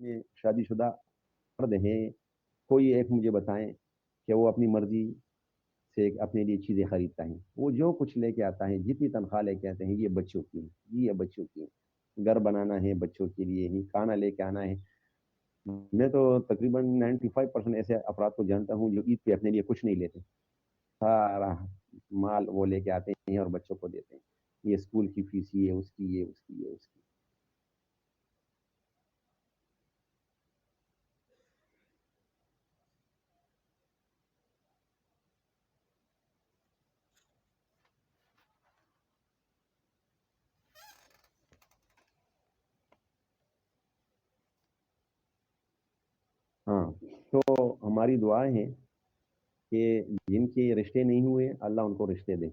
میں شادی شدہ مرد ہیں، کوئی ایک مجھے بتائیں کہ وہ اپنی مرضی سے اپنے لیے چیزیں خریدتا ہے، وہ جو کچھ لے کے آتا ہے، جتنی تنخواہ لے کے آتے ہیں، یہ بچوں کی ہے، یہ بچوں کی ہے، گھر بنانا ہے بچوں کے لیے ہی، کھانا لے کے آنا ہے۔ میں تو تقریباً 95% ایسے افراد کو جانتا ہوں جو عید پہ اپنے لیے کچھ نہیں لیتے، سارا مال وہ لے کے آتے ہیں اور بچوں کو دیتے ہیں، یہ اسکول کی فیس، یہ اس کی، یہ اس کی، یہ اس کی۔ ہاں، تو ہماری دعائیں ہیں کہ جن کے رشتے نہیں ہوئے اللہ ان کو رشتے دے،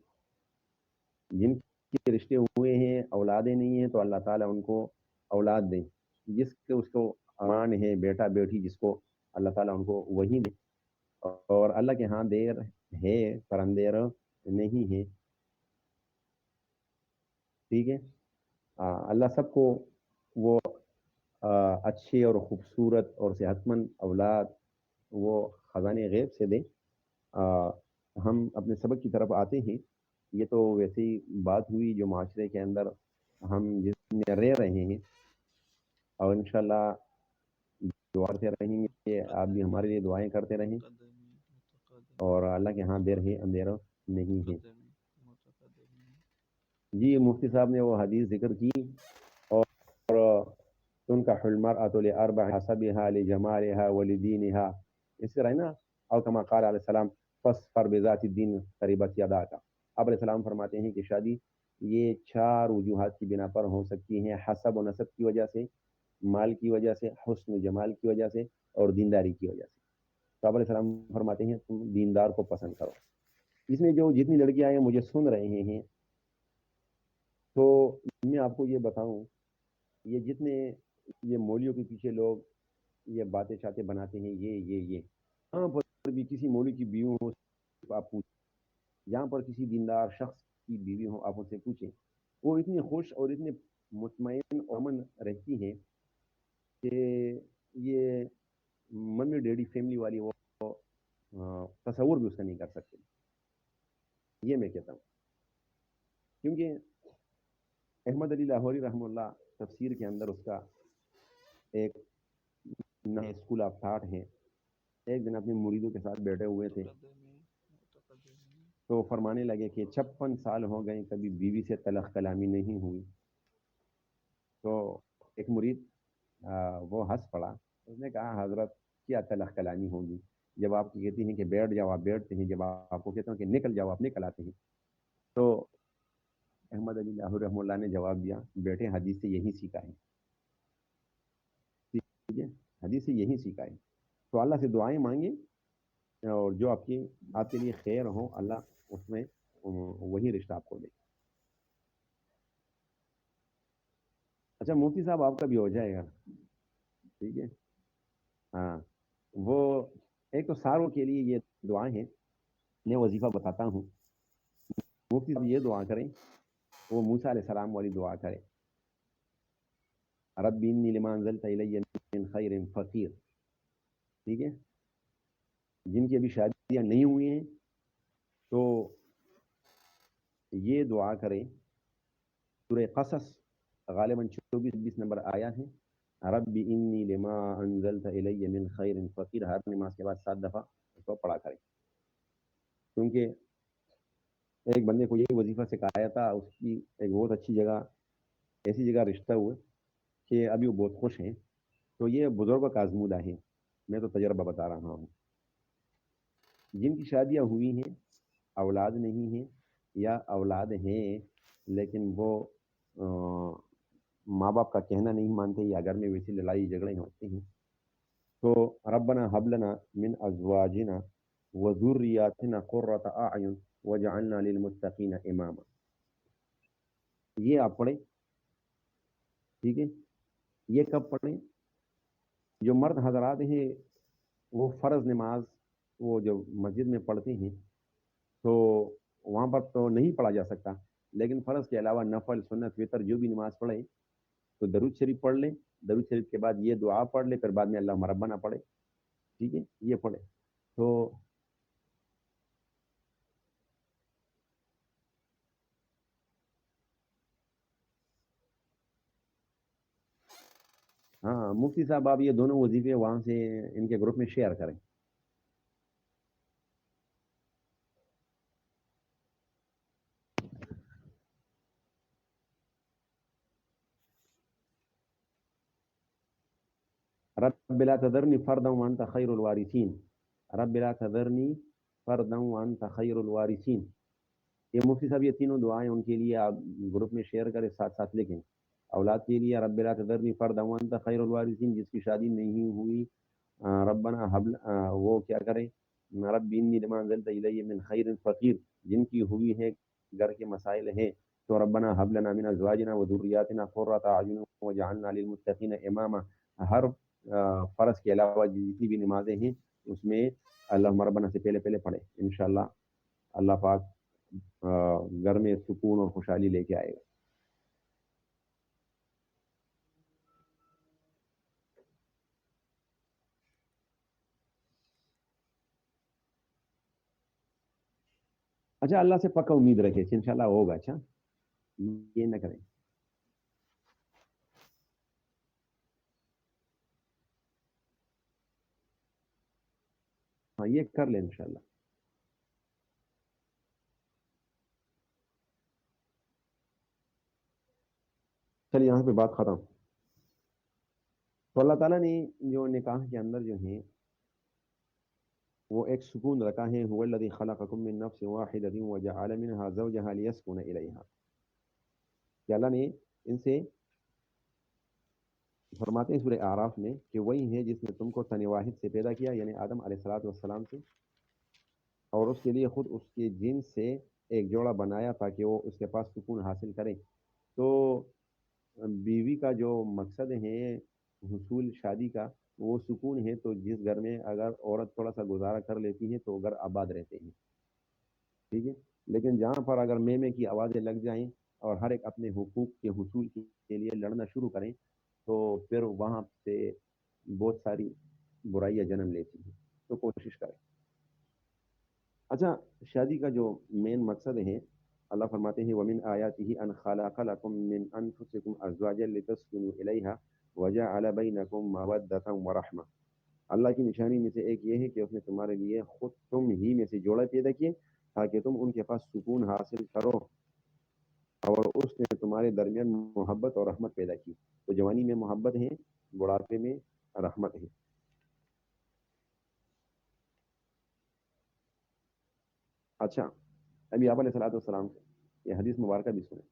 جن کے رشتے ہوئے ہیں اولادیں نہیں ہیں تو اللہ تعالیٰ ان کو اولاد دیں، جس کے اس کو امان ہے بیٹا بیٹی جس کو، اللہ تعالیٰ ان کو وہی دے، اور اللہ کے ہاں دیر ہے پر اندیر نہیں ہے، ٹھیک ہے۔ اللہ سب کو وہ اچھے اور خوبصورت اور صحت مند اولاد وہ خزانے غیب سے دیں۔ ہم اپنے سبق کی طرف آتے ہیں، یہ تو ویسی بات ہوئی جو معاشرے کے اندر ہم جس میں رہ رہے ہیں، اور انشاءاللہ دعا کرتے رہیں گے کہ آپ بھی ہمارے لیے دعائیں کرتے رہیں، اور اللہ کے ہاں دیر ہے اندھیرا نہیں ہے۔ جی مفتی صاحب نے وہ حدیث ذکر کی، اور تنكح المرأة لأربع حسبها لجمالها ولدينها، اس طرح ہے نا، او کما قال علیہ السلام فاصفر بذات الدین قریبت یداک، آپ علیہ السلام فرماتے ہیں کہ شادی یہ 4 وجوہات کی بنا پر ہو سکتی ہیں، حسب و نسب کی وجہ سے، مال کی وجہ سے، حسن و جمال کی وجہ سے، اور دینداری کی وجہ سے۔ تو آپ علیہ السلام فرماتے ہیں تم دیندار کو پسند کرو۔ اس میں جو جتنی لڑکیاں ہیں مجھے سن رہے ہیں، تو میں آپ کو یہ بتاؤں، یہ جتنے یہ مولیوں کے پیچھے لوگ یہ باتیں شاتیں بناتے ہیں، یہ یہاں پر بھی کسی مولی کی بیوی ہو آپ پوچھیں، یہاں پر کسی دیندار شخص کی بیوی ہو آپ ان سے پوچھیں، وہ اتنی خوش اور اتنے مطمئن اور امن رہتی ہیں کہ یہ ممی ڈیڈی فیملی والی وہ تصور بھی اس کا نہیں کر سکتے، یہ میں کہتا ہوں۔ کیونکہ احمد علی لاہوری رحمہ اللہ تفسیر کے اندر اس کا ایک نئے اسکول آف تھاٹ ہے، ایک دن اپنے مریدوں کے ساتھ بیٹھے ہوئے تھے تو فرمانے لگے کہ 56 سال ہو گئے کبھی بیوی سے تلخ کلامی نہیں ہوئی۔ تو ایک مرید وہ ہنس پڑا، اس نے کہا حضرت کیا تلخ کلامی ہوگی، جب آپ کہتی ہیں کہ بیٹھ جاؤ آپ بیٹھتے ہیں، جب آپ کو کہتا ہوں کہ نکل جاؤ آپ نکل آتے ہیں۔ تو احمد علی لاہوری رحمہ اللہ نے جواب دیا، بیٹے حدیث سے یہی سیکھا ہے، ٹھیک ہے، حدیث سے یہی سیکھا ہے۔ تو اللہ سے دعائیں مانگیں، اور جو آپ کے لیے خیر ہو اللہ اس میں وہی رشتہ آپ کو دے۔ اچھا مفتی صاحب آپ کا بھی ہو جائے گا، ٹھیک ہے۔ ہاں، وہ ایک تو ساروں کے لیے یہ دعائیں ہیں، میں وظیفہ بتاتا ہوں، مفتی صاحب یہ دعا کریں، وہ موسیٰ علیہ السلام والی دعا کریں، رب انی لما انزلت الی من خیر فقیر، ٹھیک ہے۔ جن کی ابھی شادیاں نہیں ہوئی ہیں تو یہ دعا کریں، سورہ قصص غالباً 24-20 نمبر آیا ہے، رب انی لما انزلت الی من خیر فقیر، ہر نماز کے بعد 7 دفعہ اس کو پڑھا کریں، کیونکہ ایک بندے کو یہ وظیفہ سکھایا تھا، اس کی ایک بہت اچھی جگہ، ایسی جگہ رشتہ ہوا کہ ابھی وہ بہت خوش ہیں۔ تو یہ بزرگوں کا آزمودہ ہے، میں تو تجربہ بتا رہا ہوں۔ جن کی شادیاں ہوئی ہیں اولاد نہیں ہیں، یا اولاد ہیں لیکن وہ ماں باپ کا کہنا نہیں مانتے، یا گھر میں ویسی لڑائی جھگڑے ہوتے ہیں، تو ربنا هب لنا من ازواجنا وذریاتنا قرۃ اعین وجعلنا للمتقین اماما، یہ آپ پڑھیں، ٹھیک ہے۔ یہ کب پڑھیں؟ جو مرد حضرات ہیں وہ فرض نماز وہ جو مسجد میں پڑھتے ہیں تو وہاں پر تو نہیں پڑھا جا سکتا، لیکن فرض کے علاوہ نفل سنت وطر جو بھی نماز پڑھیں تو درود شریف پڑھ لیں، درود شریف کے بعد یہ دعا پڑھ لے، پھر بعد میں اللہم ربنا پڑھے، ٹھیک ہے، یہ پڑھے تو ہاں مفتی صاحب آپ یہ دونوں وظیفے وہاں سے ان کے گروپ میں شیئر کریں. رب لا تذرنی فردا وانت خیر الوارثین، رب لا تذرنی فردا وانت خیر الوارثین. یہ مفتی صاحب یہ تینوں دعائیں ان کے لیے آپ گروپ میں شیئر کریں، ساتھ ساتھ لکھیں. اولاد کے لیے رب لا تذرنی فردا وانت خیر الوارثین، جس کی شادی نہیں ہوئی ربنا حبل وہ کیا کریں، رب انی لما انزلت الی من خیر فقیر، جن کی ہوئی ہے گھر کے مسائل ہیں تو ربنا حب لنا من ازواجنا وذریاتنا قرۃ اعین واجعلنا للمتقین اماما. ہر فرض کے علاوہ جتنی بھی نمازیں ہیں اس میں اللہم ربنا سے پہلے پہلے پڑھیں، انشاءاللہ اللہ پاک گھر میں سکون اور خوشحالی لے کے آئے گا. اچھا اللہ سے پکا امید رکھے انشاءاللہ ہوگا. اچھا یہ نہ کریں. ہاں یہ کر لیں انشاءاللہ. چلیے یہاں پہ بات ختم. تو اللہ تعالیٰ نے جو نکاح کے اندر جو ہیں وہ ایک سکون رکھا ہے. هو الذی خلقکم من نفس واحدۃ وجعل منها زوجها لیسکن الیہا، کہ اللہ نے ان سے فرماتے ہیں سورہ اعراف میں کہ وہی ہے جس نے تم کو تن واحد سے پیدا کیا، یعنی آدم علیہ الصلوۃ والسلام سے، اور اس کے لیے خود اس کے جن سے ایک جوڑا بنایا تاکہ وہ اس کے پاس سکون حاصل کریں. تو بیوی کا جو مقصد ہے حصول شادی کا وہ سکون ہے. تو جس گھر میں اگر عورت تھوڑا سا گزارا کر لیتی ہے تو گھر آباد رہتے ہیں، ٹھیک ہے. لیکن جہاں پر اگر میں کی آوازیں لگ جائیں اور ہر ایک اپنے حقوق کے حصول کے لیے لڑنا شروع کریں تو پھر وہاں سے بہت ساری برائیاں جنم لیتی ہیں. تو کوشش کریں. اچھا شادی کا جو مین مقصد ہے اللہ فرماتے ہیں وَمِنْ آيَاتِهِ أَنْ خَلَقَ لَكُم مِّنْ أَنفُسِكُمْ أَزْوَاجًا لِتَسْكُنُوا إِلَيْهَا وَجَعَلَ بَيْنَكُم مَّوَدَّةً وَرَحْمَةً. اللہ کی نشانی میں سے ایک یہ ہے کہ اس نے تمہارے لیے خود تم ہی میں سے جوڑے پیدا کیے تاکہ تم ان کے پاس سکون حاصل کرو، اور اس نے تمہارے درمیان محبت اور رحمت پیدا کی. تو جوانی میں محبت ہے، بڑھاپے میں رحمت ہے. اچھا ابھی آپ علیہ الصلوۃ والسلام یہ حدیث مبارکہ بھی سنیں.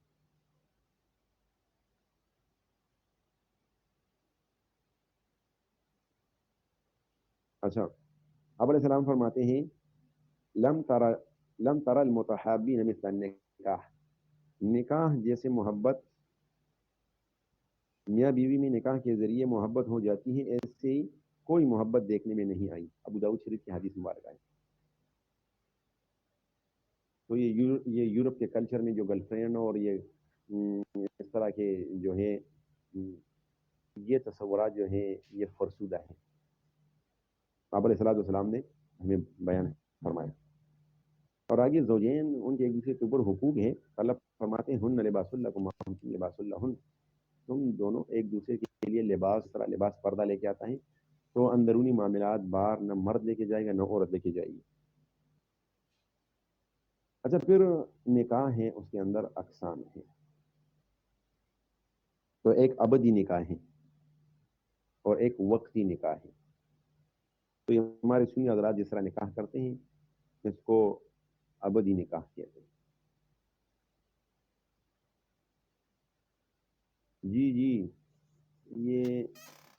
اچھا آپ علیہ السلام فرماتے ہیں لم تر لم تر المتحابین مثل النکاح، نکاح جیسے محبت، میاں بیوی میں نکاح کے ذریعے محبت ہو جاتی ہے ایسے ہی کوئی محبت دیکھنے میں نہیں آئی. ابو داؤد شریف کی حدیث مبارکہ ہے. تو یہ یورپ کے کلچر میں جو گرل فرینڈ اور یہ اس طرح کے جو ہے یہ تصورات جو ہیں یہ فرسودہ ہیں. آپ علیہ الصلوۃ والسلام نے ہمیں بیان فرمایا. اور آگے زوجین ان کے ایک دوسرے کے اوپر حقوق ہیں. اللہ فرماتے ہیں ہن لباس لکم وانتم لباس لہن، تم دونوں ایک دوسرے کے لیے لباس، طرح لباس پردہ لے کے آتا ہے. تو اندرونی معاملات باہر نہ مرد لے کے جائے گا نہ عورت لے کے جائے گی. اچھا پھر نکاح ہے اس کے اندر اقسام ہیں. تو ایک ابدی نکاح ہے اور ایک وقتی نکاح ہے. تو یہ ہمارے سنی حضرات جس طرح نکاح کرتے ہیں اس کو ابدی نکاح کہتے ہیں. جی یہ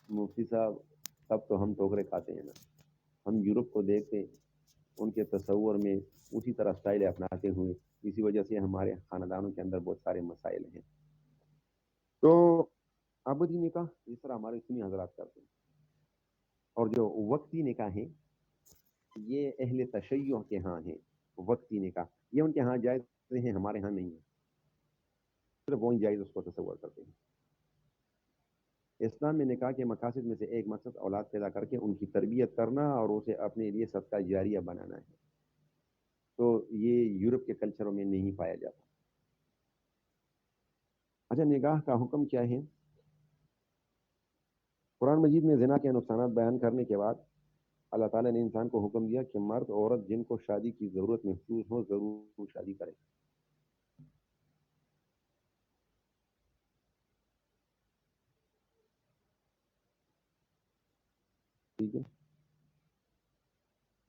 مفتی صاحب تب تو ہم ٹوکرے کھاتے ہیں نا. ہم یورپ کو دیکھتے ان کے تصور میں اسی طرح اسٹائل اپناتے ہوئے، اسی وجہ سے ہمارے خاندانوں کے اندر بہت سارے مسائل ہیں. تو ابدی نکاح اس طرح ہمارے سنی حضرات کرتے ہیں. اور جو وقتی نکاح ہیں یہ اہل تشیع کے ہاں ہیں. وقتی نکاح یہ ان کے ہاں جائز ہیں، ہمارے ہاں نہیں ہے. صرف وہی جائز اس کو تصور کرتے ہیں. اسلام میں نکاح کے مقاصد میں سے ایک مقصد اولاد پیدا کر کے ان کی تربیت کرنا اور اسے اپنے لیے صدقہ جاریہ بنانا ہے. تو یہ یورپ کے کلچروں میں نہیں پایا جاتا. اچھا، نکاح کا حکم کیا ہے؟ قرآن مجید میں زنا کے نقصانات بیان کرنے کے بعد اللہ تعالیٰ نے انسان کو حکم دیا کہ مرد عورت جن کو شادی کی ضرورت محسوس ہو ضرور شادی کرے. ٹھیک ہے،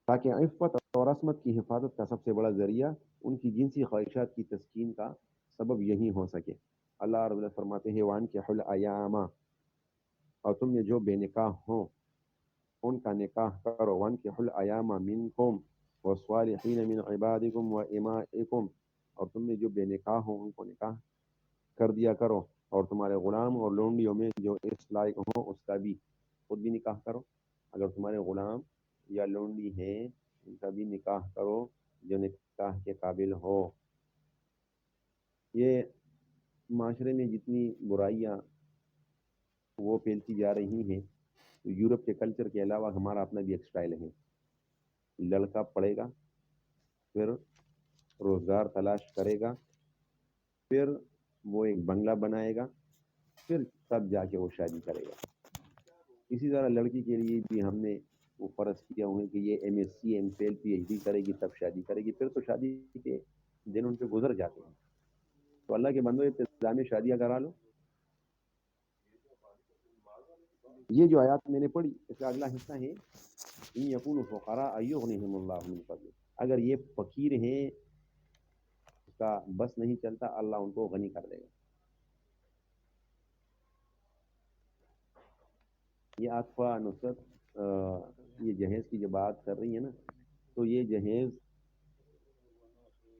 تاکہ عفت اور عصمت کی حفاظت کا سب سے بڑا ذریعہ ان کی جنسی خواہشات کی تسکین کا سبب یہی ہو سکے. اللہ رب العزت فرماتے ہیں وَأَنكِحُوا الْأَيَامَ، اور تم میں جو بے نکاح ہوں ان کا نکاح کرو. وَأَنكِحُوا الْأَيَامَ مِنكُمْ وَالصَّالِحِينَ مِنْ عِبَادِكُمْ وَإِمَائِكُمْ، اور تم میں جو بے نکاح ہوں ان کو نکاح کر دیا کرو، اور تمہارے غلام اور لونڈیوں میں جو اس لائق ہوں اس کا بھی خود بھی نکاح کرو. اگر تمہارے غلام یا لونڈی ہیں ان کا بھی نکاح کرو جو نکاح کے قابل ہو. یہ معاشرے میں جتنی برائیاں وہ پھیلتی جا رہی ہیں، تو یورپ کے کلچر کے علاوہ ہمارا اپنا بھی ایک سٹائل ہے. لڑکا پڑھے گا، پھر روزگار تلاش کرے گا، پھر وہ ایک بنگلہ بنائے گا، پھر تب جا کے وہ شادی کرے گا. اسی طرح لڑکی کے لیے بھی ہم نے وہ فرض کیا ہوا ہے کہ یہ M S C M Phil P H D کرے گی تب شادی کرے گی. پھر تو شادی کے دن ان پہ گزر جاتے ہیں. تو اللہ کے بندو انتظامی شادیاں کرا لو. یہ جو آیات میں نے پڑھی اس کا اگلا حصہ ہے ان یکونوا فقراء یغنیہم اللہ من فضلہ. اگر یہ فقیر ہیں، اس کا بس نہیں چلتا، اللہ ان کو غنی کر دے گا. یہ عاطفہ نصرت یہ جہیز کی جو بات کر رہی ہے نا، تو یہ جہیز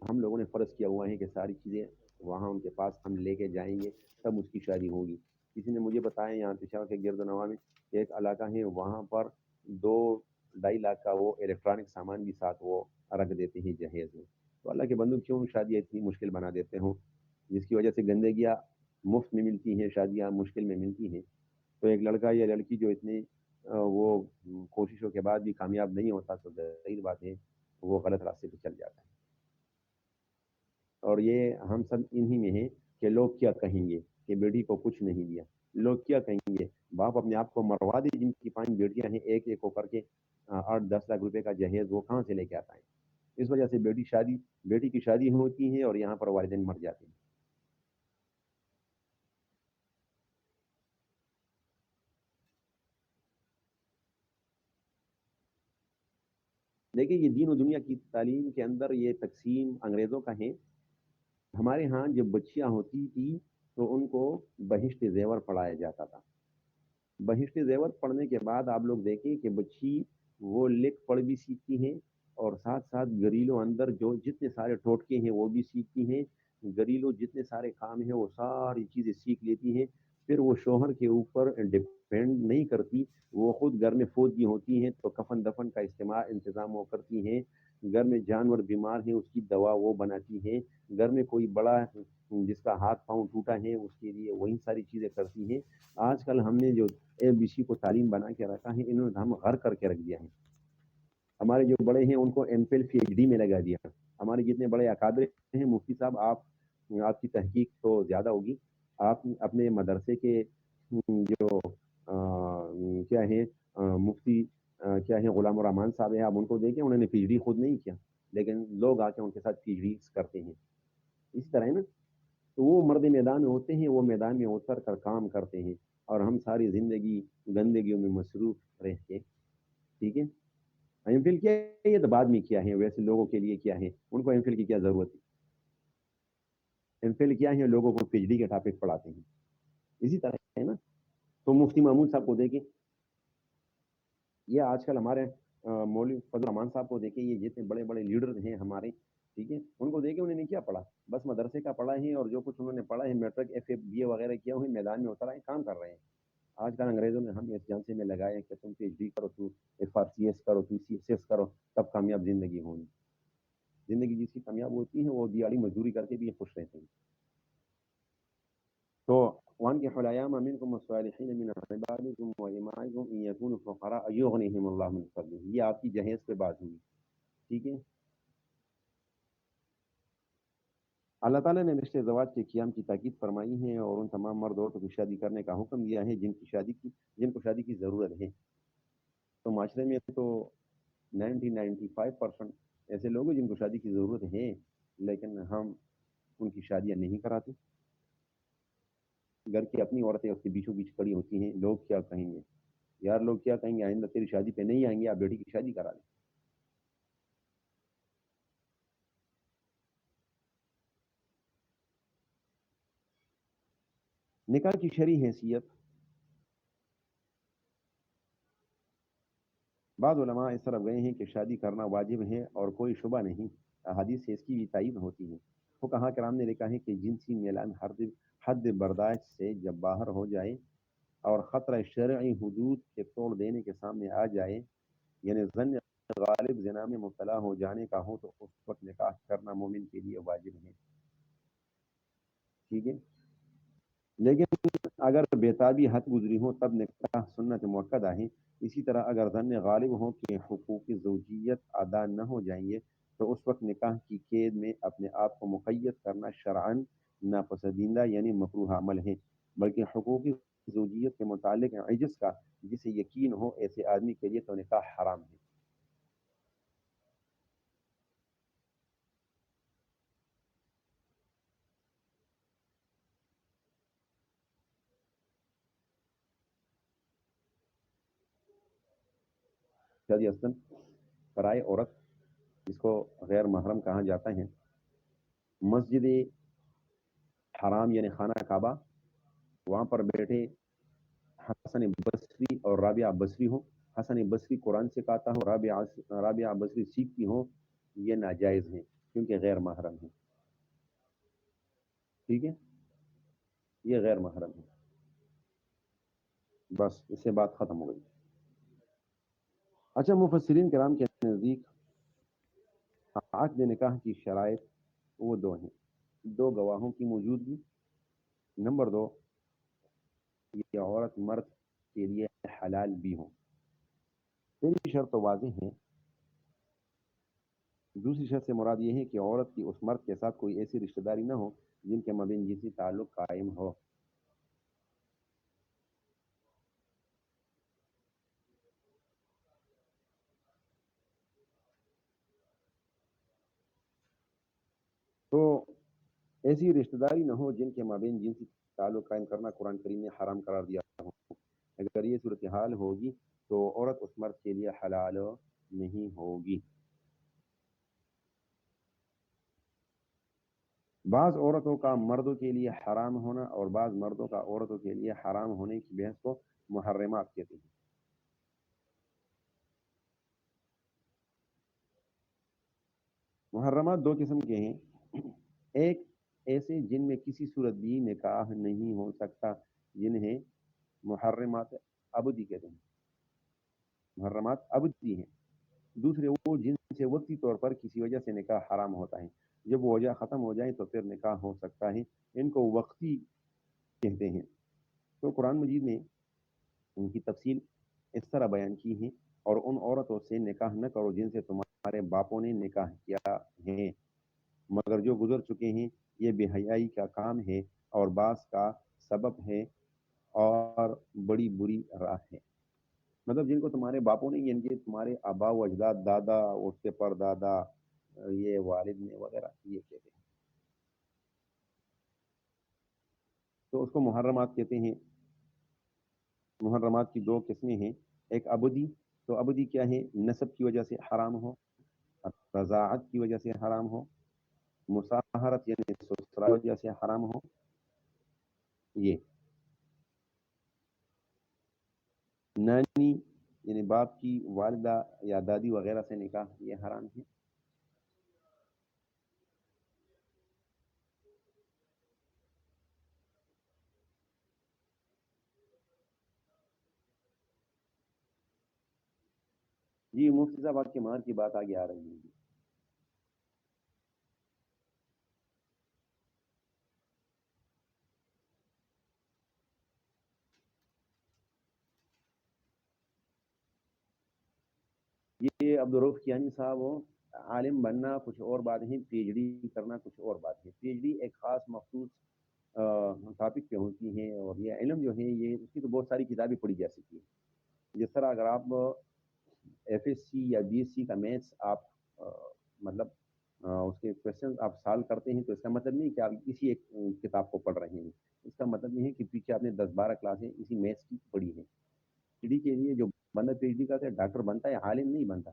ہم لوگوں نے فرض کیا ہوا ہے کہ ساری چیزیں وہاں ان کے پاس ہم لے کے جائیں گے تب اس کی شادی ہوگی. کسی نے مجھے بتایا یہاں پشاور کے گرد و نواح میں ایک علاقہ ہے، وہاں پر 2-2.5 لاکھ کا وہ الیکٹرانک سامان بھی ساتھ وہ رکھ دیتے ہیں جہیز میں. تو اللہ کے بندو کیوں شادیاں اتنی مشکل بنا دیتے ہوں، جس کی وجہ سے گندگیاں مفت میں ملتی ہیں، شادیاں مشکل میں ملتی ہیں. تو ایک لڑکا یا لڑکی جو اتنی وہ کوششوں کے بعد بھی کامیاب نہیں ہوتا تو ظاہر بات ہے وہ غلط راستے پہ چل جاتا ہے. اور یہ ہم سب انہی میں ہیں کہ لوگ کیا کہیں گے کہ بیٹی کو کچھ نہیں دیا. لوگ کیا کہیں گے، باپ اپنے آپ کو مروا دے جن کی 5 بیٹیاں ہیں، ایک ایک ہو کر کے 8-10 لاکھ روپے کا جہیز وہ کہاں سے لے کے آتا ہے. اس وجہ سے بیٹی کی شادی ہوتی ہے اور یہاں پر والدین مر جاتے ہیں. دیکھیں یہ دین و دنیا کی تعلیم کے اندر یہ تقسیم انگریزوں کا ہے. ہمارے ہاں جب بچیاں ہوتی تھی تو ان کو بہشت زیور پڑھایا جاتا تھا. بہشت زیور پڑھنے کے بعد آپ لوگ دیکھیں کہ بچی وہ لکھ پڑھ بھی سیکھتی ہیں اور ساتھ ساتھ گھریلو اندر جو جتنے سارے ٹوٹکے ہیں وہ بھی سیکھتی ہیں. گھریلو جتنے سارے کام ہیں وہ ساری چیزیں سیکھ لیتی ہیں. پھر وہ شوہر کے اوپر ڈپینڈ نہیں کرتی، وہ خود گھر میں فوجی ہوتی ہیں تو کفن دفن کا انتظام وہ کرتی ہیں. گھر میں جانور بیمار ہیں اس کی دوا وہ بناتی ہیں. گھر میں کوئی بڑا جس کا ہاتھ پاؤں ٹوٹا ہے اس کے لیے وہی ساری چیزیں کرتی ہیں. آج کل ہم نے جو اے بی سی کو تعلیم بنا کے رکھا ہے انہوں نے ہم غر کر کے رکھ دیا ہے. ہمارے جو بڑے ہیں ان کو M Phil P H D میں لگا دیا. ہمارے جتنے بڑے اکابر ہیں، مفتی صاحب آپ کی تحقیق تو زیادہ ہوگی، آپ اپنے مدرسے کے جو کیا ہے مفتی کیا ہے غلام الرحمان صاحب ہیں، آپ ان کو دیکھیں انہوں نے پی ایچ ڈی خود نہیں کیا لیکن لوگ آ کے ان کے ساتھ پی ایچ ڈی کرتے ہیں. اس طرح ہے نا. تو وہ مرد میدان میں ہوتے ہیں، وہ میدان میں اتر کر کام کرتے ہیں اور ہم ساری زندگی گندگیوں میں مصروف رہ کے. ٹھیک ہے، ایم فل کیا ہے یہ تو بعد میں کیا ہے، ویسے لوگوں کے لیے کیا ہے، ان کو ایم فل کی کیا ضرورت ہے. ایم فل کیا ہے لوگوں کو پی ایچ ڈی کے ٹاپک پڑھاتے ہیں. اسی طرح ہے نا. تو مفتی محمود صاحب کو دیکھیں، یہ آج کل ہمارے مولوی فضل الرحمان صاحب کو دیکھیں، یہ جتنے بڑے بڑے لیڈر ہیں ہمارے، ٹھیک ہے، ان کو دیکھیں انہوں نے کیا پڑھا، بس مدرسے کا پڑھا ہے اور جو کچھ انہوں نے پڑھا ہے میٹرک ایف اے بی اے وغیرہ کیا ہوئے میدان میں اتر آئے کام کر رہے ہیں. آج کل انگریزوں نے ہم اس جانچے میں لگائے کہ تم پی ایچ ڈی کرو، تو ایف آر سی ایس کرو، تو سی ایس ایس کرو، تب کامیاب زندگی ہونی. زندگی جس کی کامیاب ہوتی ہے وہ دیہڑی مزدوری کر کے بھی خوش رہتے ہیں. تو وانكحوا الأيام منكم والصالحين من عبادكم وإمائكم إن يكونوا فقراء يغنيهم الله من فضله. یہ آپ کی جہیز پہ بات ہوئی. ٹھیک ہے. اللہ تعالیٰ نے رشتے زواج کے قیام کی تاکید فرمائی ہے اور ان تمام مرد عورتوں کی شادی کرنے کا حکم دیا ہے جن کو شادی کی ضرورت ہے. تو معاشرے میں تو 95% ایسے لوگ ہیں جن کو شادی کی ضرورت ہے لیکن ہم ان کی شادیاں نہیں کراتے. گھر کی اپنی عورتیں اس کے بیچوں بیچ کھڑی ہوتی ہیں. لوگ کیا کہیں گے یار, لوگ کیا کہیں گے, آئندہ تیری شادی پہ نہیں آئیں گے, آپ بیٹی کی شادی کرا دیں. نکاح کی شرعی حیثیت. بعض علماء اس طرف گئے ہیں کہ شادی کرنا واجب ہے اور کوئی شبہ نہیں. احادیث سے اس کی بھی تائید ہوتی ہے. فقہاء کرام نے لکھا ہے کہ جنسی میلان حد برداشت سے جب باہر ہو جائے اور خطرہ شرعی حدود کے توڑ دینے کے سامنے آ جائے, یعنی ظن غالب زنا میں مبتلا ہو جانے کا ہو, تو اس وقت نکاح کرنا مومن کے لیے واجب ہے. ٹھیک ہے. لیکن اگر بےتابی حد گزری ہو تب نکاح سنت مؤکدہ ہے. اسی طرح اگر ظن غالب ہو کہ حقوق زوجیت ادا نہ ہو جائیں گے تو اس وقت نکاح کی قید میں اپنے آپ کو مقید کرنا شرعاً ناپسندیدہ یعنی مکروہ عمل ہے. بلکہ حقوق زوجیت کے متعلق عجز کا جسے یقین ہو ایسے آدمی کے لیے تو نکاح حرام ہے. شادی اصلاً برائے عورت جس کو غیر محرم کہا جاتا ہے, مسجد حرام یعنی خانہ کعبہ, وہاں پر بیٹھے حسن بصری اور رابعہ بصری ہو. حسن بصری قرآن سے کہتا ہو, رابعہ بصری سیکھتی ہو, یہ ناجائز ہے کیونکہ غیر محرم ہے. ٹھیک ہے, یہ غیر محرم ہے. بس اس سے بات ختم ہو گئی. اچھا, مفسرین کرام کے نزدیک عقد نکاح کی شرائط وہ دو ہیں. دو گواہوں کی موجودگی. نمبر دو, یہ عورت مرد کے لیے حلال بھی ہو. پہلی شرط تو واضح ہے. دوسری شرط سے مراد یہ ہے کہ عورت کی اس مرد کے ساتھ کوئی ایسی رشتہ داری نہ ہو جن کے مابین جنسی تعلق قائم ہو. تو ایسی رشتہ داری نہ ہو جن کے مابین جنسی تعلق قائم کرنا قرآن کریم نے حرام قرار دیا ہو. اگر یہ صورتحال ہوگی تو عورت اس مرد کے لیے حلال نہیں ہوگی. بعض عورتوں کا مردوں کے لیے حرام ہونا اور بعض مردوں کا عورتوں کے لیے حرام ہونے کی بحث کو محرمات کہتے ہیں. محرمات دو قسم کے ہیں. ایک ایسے جن میں کسی صورت بھی نکاح نہیں ہو سکتا, جنہیں محرمات ابدی کہتے ہیں. محرمات ابدی ہیں. دوسرے وہ جن سے وقتی طور پر کسی وجہ سے نکاح حرام ہوتا ہے, جب وہ وجہ ختم ہو جائے تو پھر نکاح ہو سکتا ہے. ان کو وقتی کہتے ہیں. تو قرآن مجید نے ان کی تفصیل اس طرح بیان کی ہے, اور ان عورتوں سے نکاح نہ کرو جن سے تمہارے باپوں نے نکاح کیا ہے, مگر جو گزر چکے ہیں. یہ بے حیائی کا کام ہے اور بعض کا سبب ہے اور بڑی بری راہ ہے. مطلب جن کو تمہارے باپوں نے, یعنی کہ تمہارے آبا و اجداد, دادا, اس کے پر دادا, یہ والد نے وغیرہ, یہ کہتے ہیں. تو اس کو محرمات کہتے ہیں. محرمات کی دو قسمیں ہیں. ایک ابدی. تو ابدی کیا ہے؟ نسب کی وجہ سے حرام ہو, رضاعت کی وجہ سے حرام ہو, مساہرت یعنی سسرال کی وجہ سے حرام ہو. یہ نانی یعنی باپ کی والدہ یا دادی وغیرہ سے نکاح, یہ حرام ہے. جی, مفتی صاحب آپ کے مہر کی بات آگے آ رہی ہے. عبدالرؤف کیانی صاحب وہ عالم بننا کچھ اور بات ہے، پی ایچ ڈی کرنا کچھ اور بات ہے. پی ایچ ڈی ایک خاص مخصوص ٹاپک پہ ہوتی ہیں، اور یہ علم جو ہے یہ اس کی تو بہت ساری کتابیں پڑھی جا سکتی ہیں. جس طرح اگر آپ ایف ایس سی یا بی ایس سی کا میتھس آپ مطلب اس کے کوشچن آپ سالو کرتے ہیں، تو اس کا مطلب نہیں کہ آپ اسی ایک کتاب کو پڑھ رہے ہیں. اس کا مطلب یہ ہے کہ پیچھے آپ نے 10-12 کلاسیں اسی میتھس کی پڑھی ہیں. پی ایچ ڈی کے لیے جو بندہ پی ایچ ڈی کرتا ہے ڈاکٹر بنتا ہے، عالم نہیں بنتا.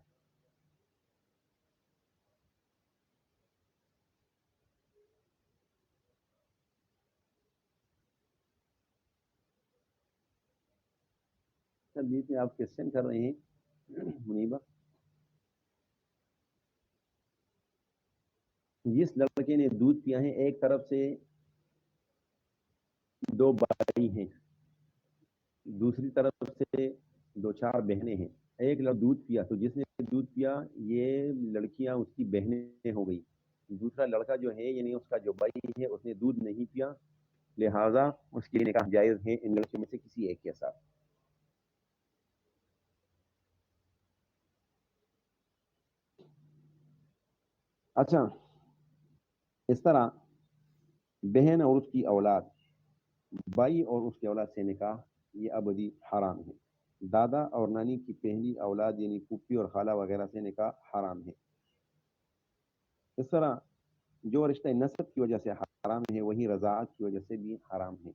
بیچ میں آپ کوشچن کر رہے ہیں منیبہ. جس لڑکے نے دودھ پیا ہے، ایک طرف سے 2 بھائی ہیں، دوسری طرف سے 2-4 بہنیں ہیں. ایک لڑکا دودھ پیا، تو جس نے دودھ پیا یہ لڑکیاں اس کی بہنیں ہو گئی. دوسرا لڑکا جو ہے یعنی اس کا جو بھائی ہے اس نے دودھ نہیں پیا، لہذا اس کے لیے نکاح جائز ہے ان لڑکیوں میں سے کسی ایک کے ساتھ. اچھا، اس طرح بہن اور اس کی اولاد، بھائی اور اس کی اولاد سے نکاح یہ ابدی حرام ہے. دادا اور نانی کی پہلی اولاد یعنی پھوپھی اور خالہ وغیرہ سے نکاح حرام ہے. اس طرح جو رشتہ نسب کی وجہ سے حرام ہے وہی رضاعت کی وجہ سے بھی حرام ہے.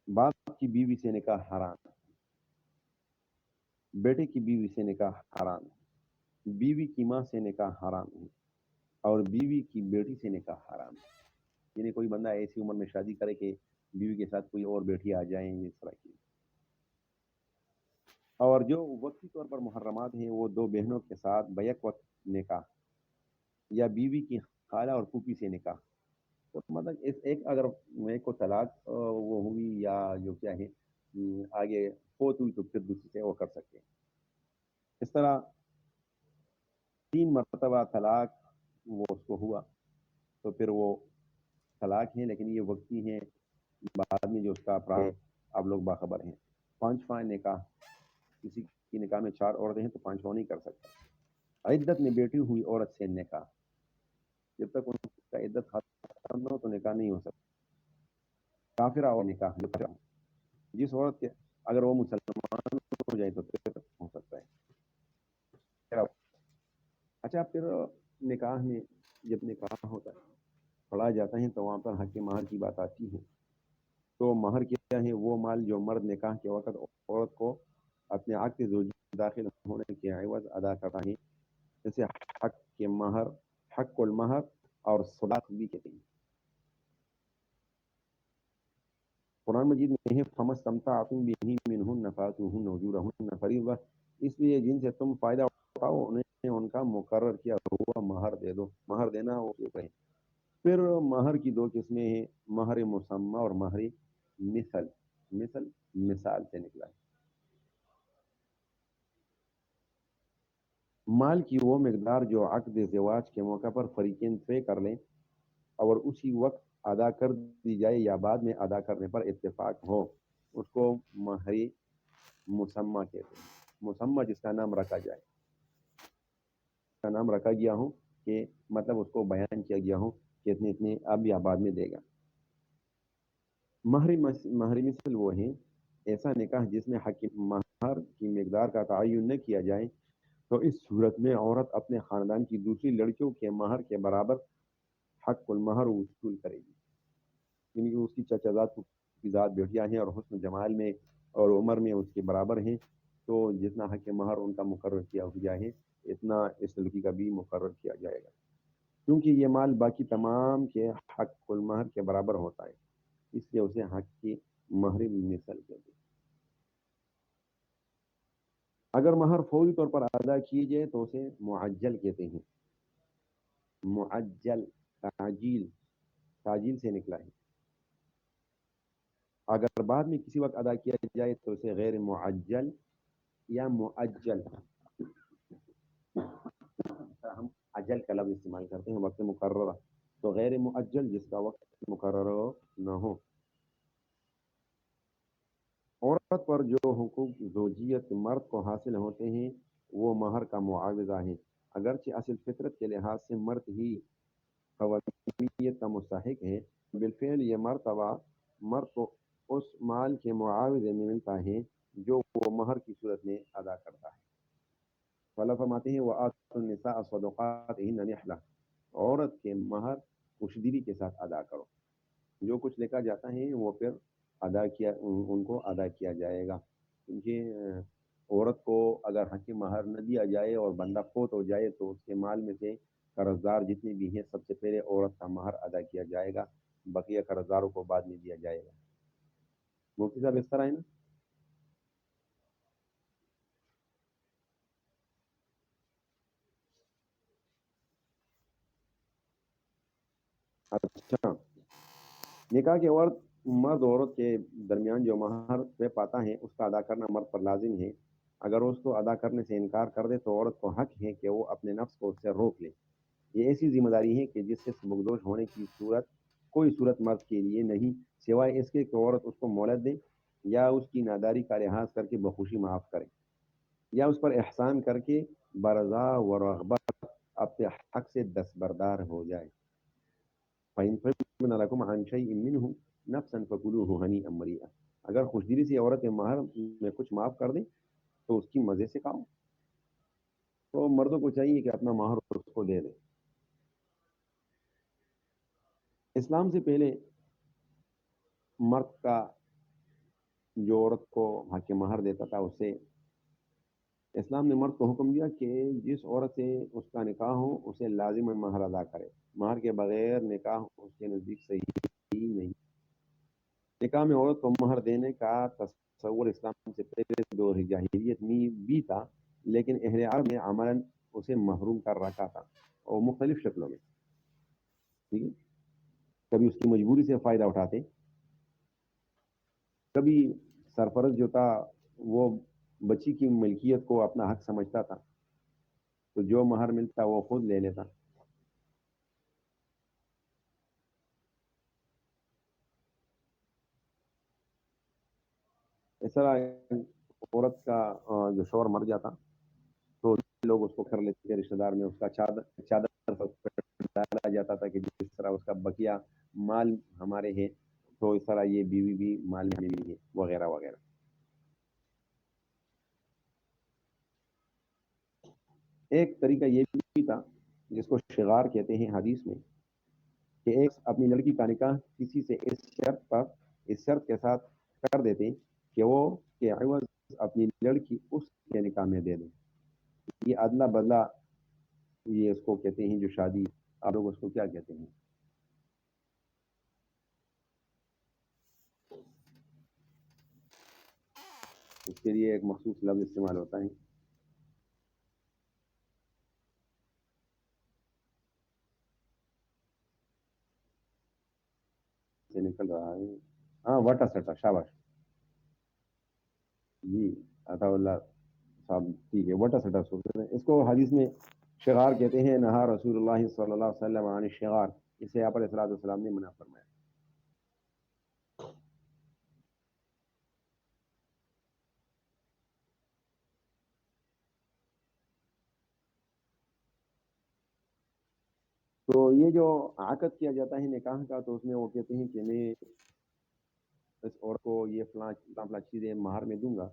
باپ کی بیوی سے نکاح حرام ہے، بیٹے کی بیوی سے نکاح حرام ہے، بیوی کی ماں سے نکاح حرام ہے، اور بیوی کی بیٹی سے نکاح حرام ہے. یعنی کوئی بندہ ایسی عمر میں شادی کرے کہ بیوی کے ساتھ کوئی اور بیٹی آ جائیں، اس طرح کی. اور جو وقتی طور پر محرمات ہیں وہ 2 بہنوں کے ساتھ بیک وقت نکاح، یا بیوی کی خالہ اور پھوپھی سے نکاح. تو مطلب اس ایک اگر ایک کو طلاق وہ ہوئی یا جو کیا ہے آگے فوت ہوئی تو پھر دوسری سے وہ کر سکتے ہیں. اس طرح 3 مرتبہ طلاق وہ اس کو ہوا تو پھر وہ طلاق ہیں، لیکن یہ وقتی ہیں، بعد میں جو اس کا اپرادھ آپ لوگ باخبر ہیں. 5واں نکاح، کسی کی نکاح میں 4 عورتیں ہیں تو 5واں نہیں کر سکتا. عدت میں بیٹھی ہوئی عورت سے نکاح، جب تک ان کا عدت ختم نہ ہو تو نکاح نہیں ہو سکتا. کافرہ اور نکاح، جس عورت کے اگر وہ مسلمان ہو جائے تو پھر ہو سکتا ہے. اچھا، پھر نکاح میں جب نکاح ہوتا ہے پڑھا جاتا ہے تو وہاں پر حق مہر کی بات آتی ہے. تو مہر کیا ہے؟ وہ مال جو مرد نکاح کے وقت عورت کو اپنے عقد زوجی داخل ہونے کے عوض ادا کرتا ہے، جیسے حق کے مہر، حق المہر اور صداق بھی کہتے ہیں. قرآن مجید میں ہے فَمَسْتَمْتَعْتُم بِهِ مِنْهُنَّ فَآتُوهُنَّ أُجُورَهُنَّ فَرِيضَةً، اس لیے جن سے تم فائدہ اٹھاؤ انہیں ان کا مقرر کیا ہوا مہر دے دو. مہر دینا وہ کہتے ہیں. پھر مہر کی 2 قسمیں ہیں، مہر مسمى اور مہر مثل. مثل مثال سے نکلا ہے. مال کی وہ مقدار جو عقد زواج کے موقع پر فریقین طے کر لیں اور اسی وقت ادا کر دی جائے یا بعد میں ادا کرنے پر اتفاق ہو، اس کو مہر مسمى کہتے ہیں. مسمى جس کا نام رکھا جائے، کا نام رکھا گیا ہو کہ مطلب اس کو بیان کیا گیا ہو کہ اتنے اب یا بعد میں دے گا. مہر مثل وہ ہیں ایسا نکاح جس میں حق مہر کی مقدار کا تعین نہ کیا جائے، تو اس صورت میں عورت اپنے خاندان کی دوسری لڑکیوں کے مہر کے برابر حق المہر وصول کرے گی. یعنی کہ اس کی چچا کی ذات بیٹیاں ہیں اور حسن جمال میں اور عمر میں اس کے برابر ہیں، تو جتنا حق مہر ان کا مقرر کیا گیا ہے اتنا اس لڑکی کا بھی مقرر کیا جائے گا، کیونکہ یہ مال باقی تمام کے حق المہر کے برابر ہوتا ہے، اس لیے اسے حق کی مہر مثل کہتے ہیں. اگر مہر فوری طور پر ادا کیے جائے تو اسے معجل کہتے ہیں. معجل، تعجیل سے نکلا ہے. اگر بعد میں کسی وقت ادا کیا جائے تو اسے غیر معجل یا معجل. ہم اجل کا لفظ استعمال کرتے ہیں وقت مقررہ، تو غیر معجل جس کا وقت مقرر نہ ہو. عورت پر جو حقوق زوجیت مرد کو حاصل ہوتے ہیں وہ مہر کا معاوضہ ہے، اگرچہ اصل فطرت کے لحاظ سے مرد ہی قومیت کا مستحق ہے، بالفعل یہ مرتبہ مرد کو اس مال کے معاوضے میں ملتا ہے جو وہ مہر کی صورت میں ادا کرتا ہے۔ فلا فرماتے ہیں وَآتُوا النِّسَاءَ صَدُقَاتِهِنَّ نِحْلَةً، عورت کے مہر خوشدلی کے ساتھ ادا کرو، جو کچھ لکھا جاتا ہے وہ پھر ان کو ادا کیا جائے گا، کیونکہ عورت کو اگر حق مہر نہ دیا جائے اور بندہ فوت ہو جائے تو اس کے مال میں سے قرض دار جتنے بھی ہیں سب سے پہلے عورت کا مہر ادا کیا جائے گا، بقیہ قرض داروں کو بعد میں دیا جائے گا۔ مفتی صاحب اس طرح ہے نا؟ اچھا، نکاح کے وقت مرد عورت کے درمیان جو مہر طے پاتا ہے اس کا ادا کرنا مرد پر لازم ہے، اگر اس کو ادا کرنے سے انکار کر دے تو عورت کو حق ہے کہ وہ اپنے نفس کو اس سے روک لے۔ یہ ایسی ذمہ داری ہے کہ جس سے سبکدوش ہونے کی کوئی صورت مرد کے لیے نہیں، سوائے اس کے کہ عورت اس کو مہلت دے یا اس کی ناداری کا لحاظ کر کے بخوشی معاف کرے یا اس پر احسان کر کے برضا و رغبت اپنے حق سے دستبردار ہو جائے۔ فَإِن طِبْنَ لَكُمْ عَنْ شَيْءٍ مِّنْهُ نَفْسًا فَكُلُوهُ ہنیئا مریئا، اگر خوشدلی سے عورت مہر میں کچھ معاف کر دیں تو اس کی مزے سے کھاؤ، تو مردوں کو چاہیے کہ اپنا مہر اس کو دے دیں۔ اسلام سے پہلے مرد کا جو عورت کو حق مہر دیتا تھا اسے اسلام نے مرد کو حکم دیا کہ جس عورت سے اس کا نکاح ہو اسے لازماً مہر ادا کرے، مہر کے بغیر نکاح اس کے نزدیک صحیح ہی نہیں۔ نکاح میں عورت کو مہر دینے کا تصور اسلام سے پہلے دور جاہلیت میں بھی تھا، لیکن اہل عرب نے عملاً اسے محروم کر رکھا تھا اور مختلف شکلوں میں، ٹھیک ہے؟ کبھی اس کی مجبوری سے فائدہ اٹھاتے، کبھی سرپرست جو تھا وہ بچی کی ملکیت کو اپنا حق سمجھتا تھا تو جو مہر ملتا وہ خود لے لیتا۔ اس طرح عورت کا جو شوہر مر جاتا تو لوگ اس کو کر لیتے تھے، رشتہ دار میں اس کا چادر ڈالا جاتا تھا کہ جس طرح اس کا بقیہ مال ہمارے ہے تو اس طرح یہ بیوی بھی مال میں بھی ہے وغیرہ وغیرہ۔ ایک طریقہ یہ بھی تھا جس کو شغار کہتے ہیں حدیث میں، کہ ایک اپنی لڑکی کا نکاح کسی سے اس شرط کے ساتھ کر دیتے کہ وہ کے عوض اپنی لڑکی اس کے نکاح میں دے دیں۔ یہ ادلا بدلا، یہ اس کو کہتے ہیں جو شادی، آپ لوگ اس کو کیا کہتے ہیں؟ اس کے لیے ایک مخصوص لفظ استعمال ہوتا ہے۔ سے نکل رہا ہے، ہاں وٹا سٹا، شاباش جی، عطا اللہ صاحب، ٹھیک ہے، وٹا سٹا سوچتے ہیں اس کو حدیث میں شغار کہتے ہیں۔ نہا رسول اللہ صلی اللہ علیہ وسلم عن الشغار، اسے آپ علیہ السلام نے منع فرمایا۔ تو یہ جو عقد کیا جاتا ہے نکاح کا تو اس میں وہ کہتے ہیں کہ میں اس عورت کو یہ فلاں فلاں چیزیں مہر میں دوں گا،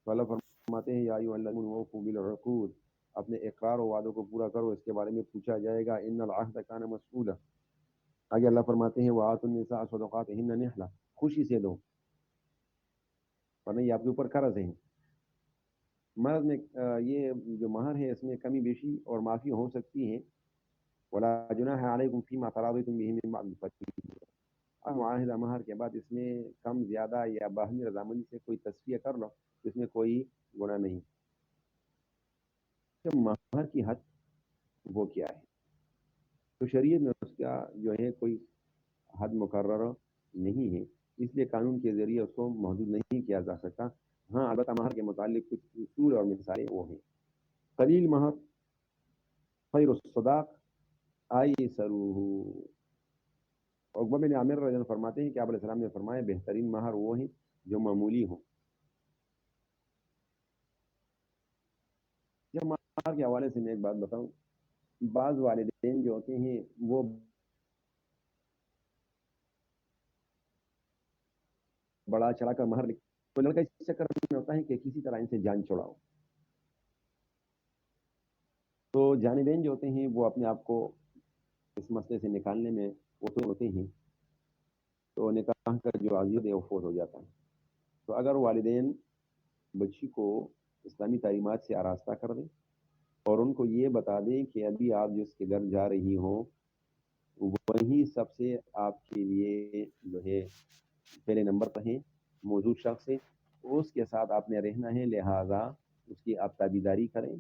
تو اللہ فرماتے ہیں یا ایھا الذین اوفوا بالعقود، اپنے اقرار و وعدوں کو پورا کرو، اس کے بارے میں پوچھا جائے گا، ان العہد کان مسئولا۔ آگے اللہ فرماتے ہیں وآتوا النساء صدقاتہن نحلہ، خوشی سے دو ورنہ یہ آپ کے اوپر قرض ہے۔ مرض میں یہ جو مہر ہے اس میں کمی بیشی اور معافی ہو سکتی ہے، ولا جناح علیکم فیما تراضیتم به من بعد الفریضہ، اور معاہدہ مہر کے بعد اس میں کم زیادہ یا باہمی رضامندی سے کوئی تصفیہ کر لو تو اس میں کوئی گناہ نہیں۔ کہ مہر کی حد وہ کیا ہے، تو شریعت میں اس کا جو ہے کوئی حد مقرر نہیں ہے، اس لیے قانون کے ذریعے اس کو محدود نہیں کیا جا سکتا۔ ہاں البتہ مہر کے متعلق کچھ اصول اور مثالیں وہ ہیں۔ قلیل مہر خیر الصداق ایسرہ، عقبہ بن عامر رضی اللہ عنہ فرماتے ہیں کہ آپ علیہ السلام نے فرمایا بہترین مہر وہ ہیں جو معمولی ہوں۔ جب مہر کے حوالے سے میں ایک بات بتاؤں، بعض والدین جو ہوتے ہیں وہ بڑا چڑھا کر مہر لکھ، تو لڑکا اس چکر میں ہوتا ہے کہ کسی طرح ان سے جان چھڑاؤ. تو جانبین جو ہوتے ہیں وہ اپنے آپ کو اس مسئلے سے نکالنے میں وہ تو ہوتے ہیں، تو نکاح کا جو عزیز ہے وہ فوت ہو جاتا ہے. تو اگر والدین بچی کو اسلامی تعلیمات سے آراستہ کر دیں اور ان کو یہ بتا دیں کہ ابھی آپ جس کے گھر جا رہی ہوں وہی سب سے آپ کے لیے جو ہے پہلے نمبر پر ہے، موضوع شخص ہے، اس کے ساتھ آپ نے رہنا ہے، لہذا اس کی آپ تابیداری کریں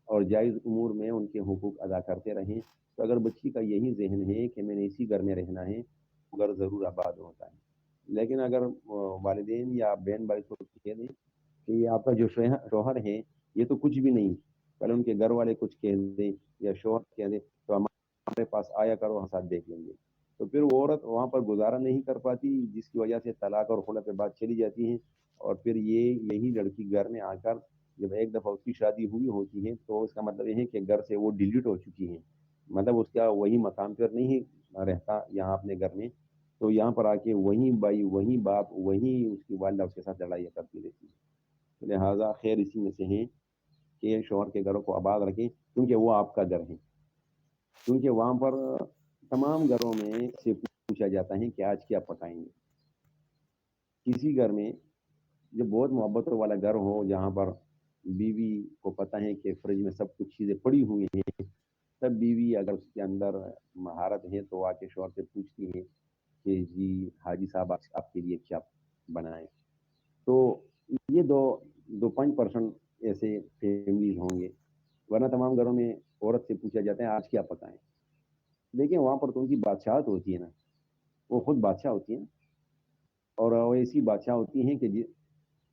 اور جائز امور میں ان کے حقوق ادا کرتے رہیں. تو اگر بچی کا یہی ذہن ہے کہ میں نے اسی گھر میں رہنا ہے، گھر ضرور آباد ہوتا ہے. لیکن اگر والدین یا بہن بھائی کو کہہ دیں کہ یہ آپ کا جو شوہر ہے یہ تو کچھ بھی نہیں، پہلے ان کے گھر والے کچھ کہہ دیں یا شوہر کہہ دیں تو ہمارے پاس آیا کرو، ہم ساتھ دیکھ لیں گے. تو پھر وہ عورت وہاں پر گزارا نہیں کر پاتی، جس کی وجہ سے طلاق اور خلع پہ بات چلی جاتی ہے. اور پھر یہی لڑکی گھر میں آ کر جب ایک دفعہ اس کی شادی ہوئی ہوتی ہے تو اس کا مطلب یہ ہے کہ گھر سے وہ ڈیلیٹ ہو چکی ہے، مطلب اس کا وہی مقام پر نہیں رہتا یہاں اپنے گھر میں. تو یہاں پر آ کے وہی بھائی وہی باپ وہی اس کی والدہ اس کے ساتھ لڑائی کرتی رہتی ہے. لہٰذا خیر اسی میں سے ہے کہ شوہر کے گھروں کو آباد رکھیں، کیونکہ وہ آپ کا گھر ہے. کیونکہ وہاں پر تمام گھروں میں سے پوچھا جاتا ہے کہ آج کیا پکائیں گے. کسی گھر میں جو بہت محبتوں والا گھر ہو، جہاں پر بیوی کو پتہ ہے کہ فریج میں سب کچھ چیزیں پڑی ہوئی ہیں، تب بیوی اگر اس کے اندر مہارت ہے تو آ کے شوہر سے پوچھتی ہے کہ جی حاجی صاحب آپ کے لیے کیا بنائیں. تو یہ دو 5% ایسے فیملیز ہوں گے، ورنہ تمام گھروں میں عورت سے پوچھا جاتا ہے آج کیا پکائیں. لیکن وہاں پر تو ان کی بادشاہت ہوتی ہے نا، وہ خود بادشاہ ہوتی ہیں، اور وہ ایسی بادشاہ ہوتی ہیں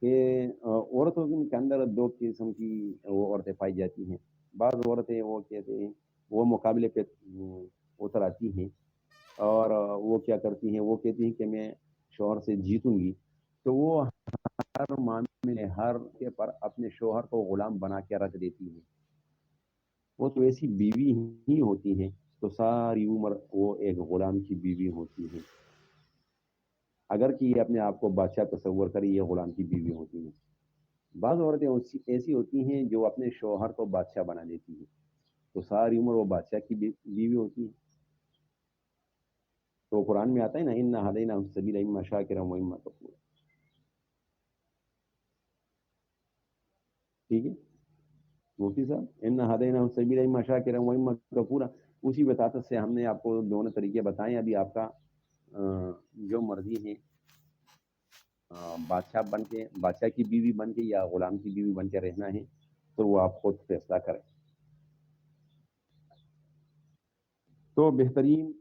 کہ عورتوں کے اندر دو قسم کی وہ عورتیں پائی جاتی ہیں. بعض عورتیں وہ کہتے ہیں وہ مقابلے پہ اتر آتی ہیں اور وہ کیا کرتی ہیں، وہ کہتی ہیں کہ میں شوہر سے جیتوں گی. تو وہ ہر معاملے ہر کے پر اپنے شوہر کو غلام بنا کے رکھ دیتی ہیں. وہ تو ایسی بیوی ہی ہوتی ہیں، تو ساری عمر وہ ایک غلام کی بیوی ہوتی ہے. اگر کہ یہ اپنے آپ کو بادشاہ تصور کرے یہ غلام کی بیوی ہوتی ہیں. بعض عورتیں ایسی ہوتی ہیں جو اپنے شوہر کو بادشاہ بنا دیتی ہیں، تو ساری عمر وہ بادشاہ کی بیوی ہوتی ہے. تو قرآن میں آتا ہے نا انا ہدیناہ السبیل اما شاکرا و اما کفورا. ٹھیک ہے مفتی صاحب، انا ہدیناہ السبیل اما شاکرا و اما کفورا. اسی بتاطت سے ہم نے آپ کو دونوں طریقے بتائے. ابھی آپ کا جو مرضی ہے، بادشاہ بن کے بادشاہ کی بیوی بن کے یا غلام کی بیوی بن کے رہنا ہے، تو وہ آپ خود فیصلہ کریں. تو بہترین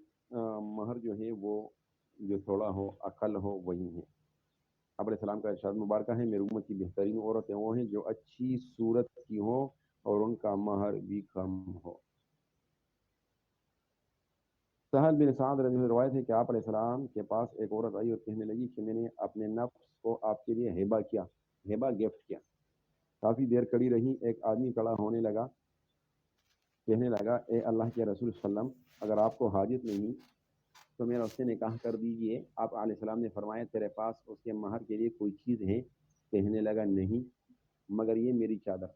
مہر جو ہے وہ جو تھوڑا ہو عقل ہو وہی ہے. آپ علیہ السلام کا ارشاد مبارکہ ہے میری امت کی بہترین عورتیں وہ ہیں جو اچھی صورت کی ہوں اور ان کا مہر بھی کم ہو. سہل بن سعد رضی اللہ عنہ روایت ہے کہ آپ علیہ السلام کے پاس ایک عورت آئی اور کہنے لگی کہ میں نے اپنے نفس کو آپ کے لیے ہیبا گفٹ کیا. کافی دیر کڑی رہی. ایک آدمی کھڑا ہونے لگا، کہنے لگا اے اللہ کے رسول صلی اللہ علیہ وسلم، اگر آپ کو حاجت نہیں تو میرا اس سے نکاح کر دیجئے. آپ علیہ السلام نے فرمایا تیرے پاس اس کے مہر کے لیے کوئی چیز ہے؟ کہنے لگا نہیں مگر یہ میری چادر.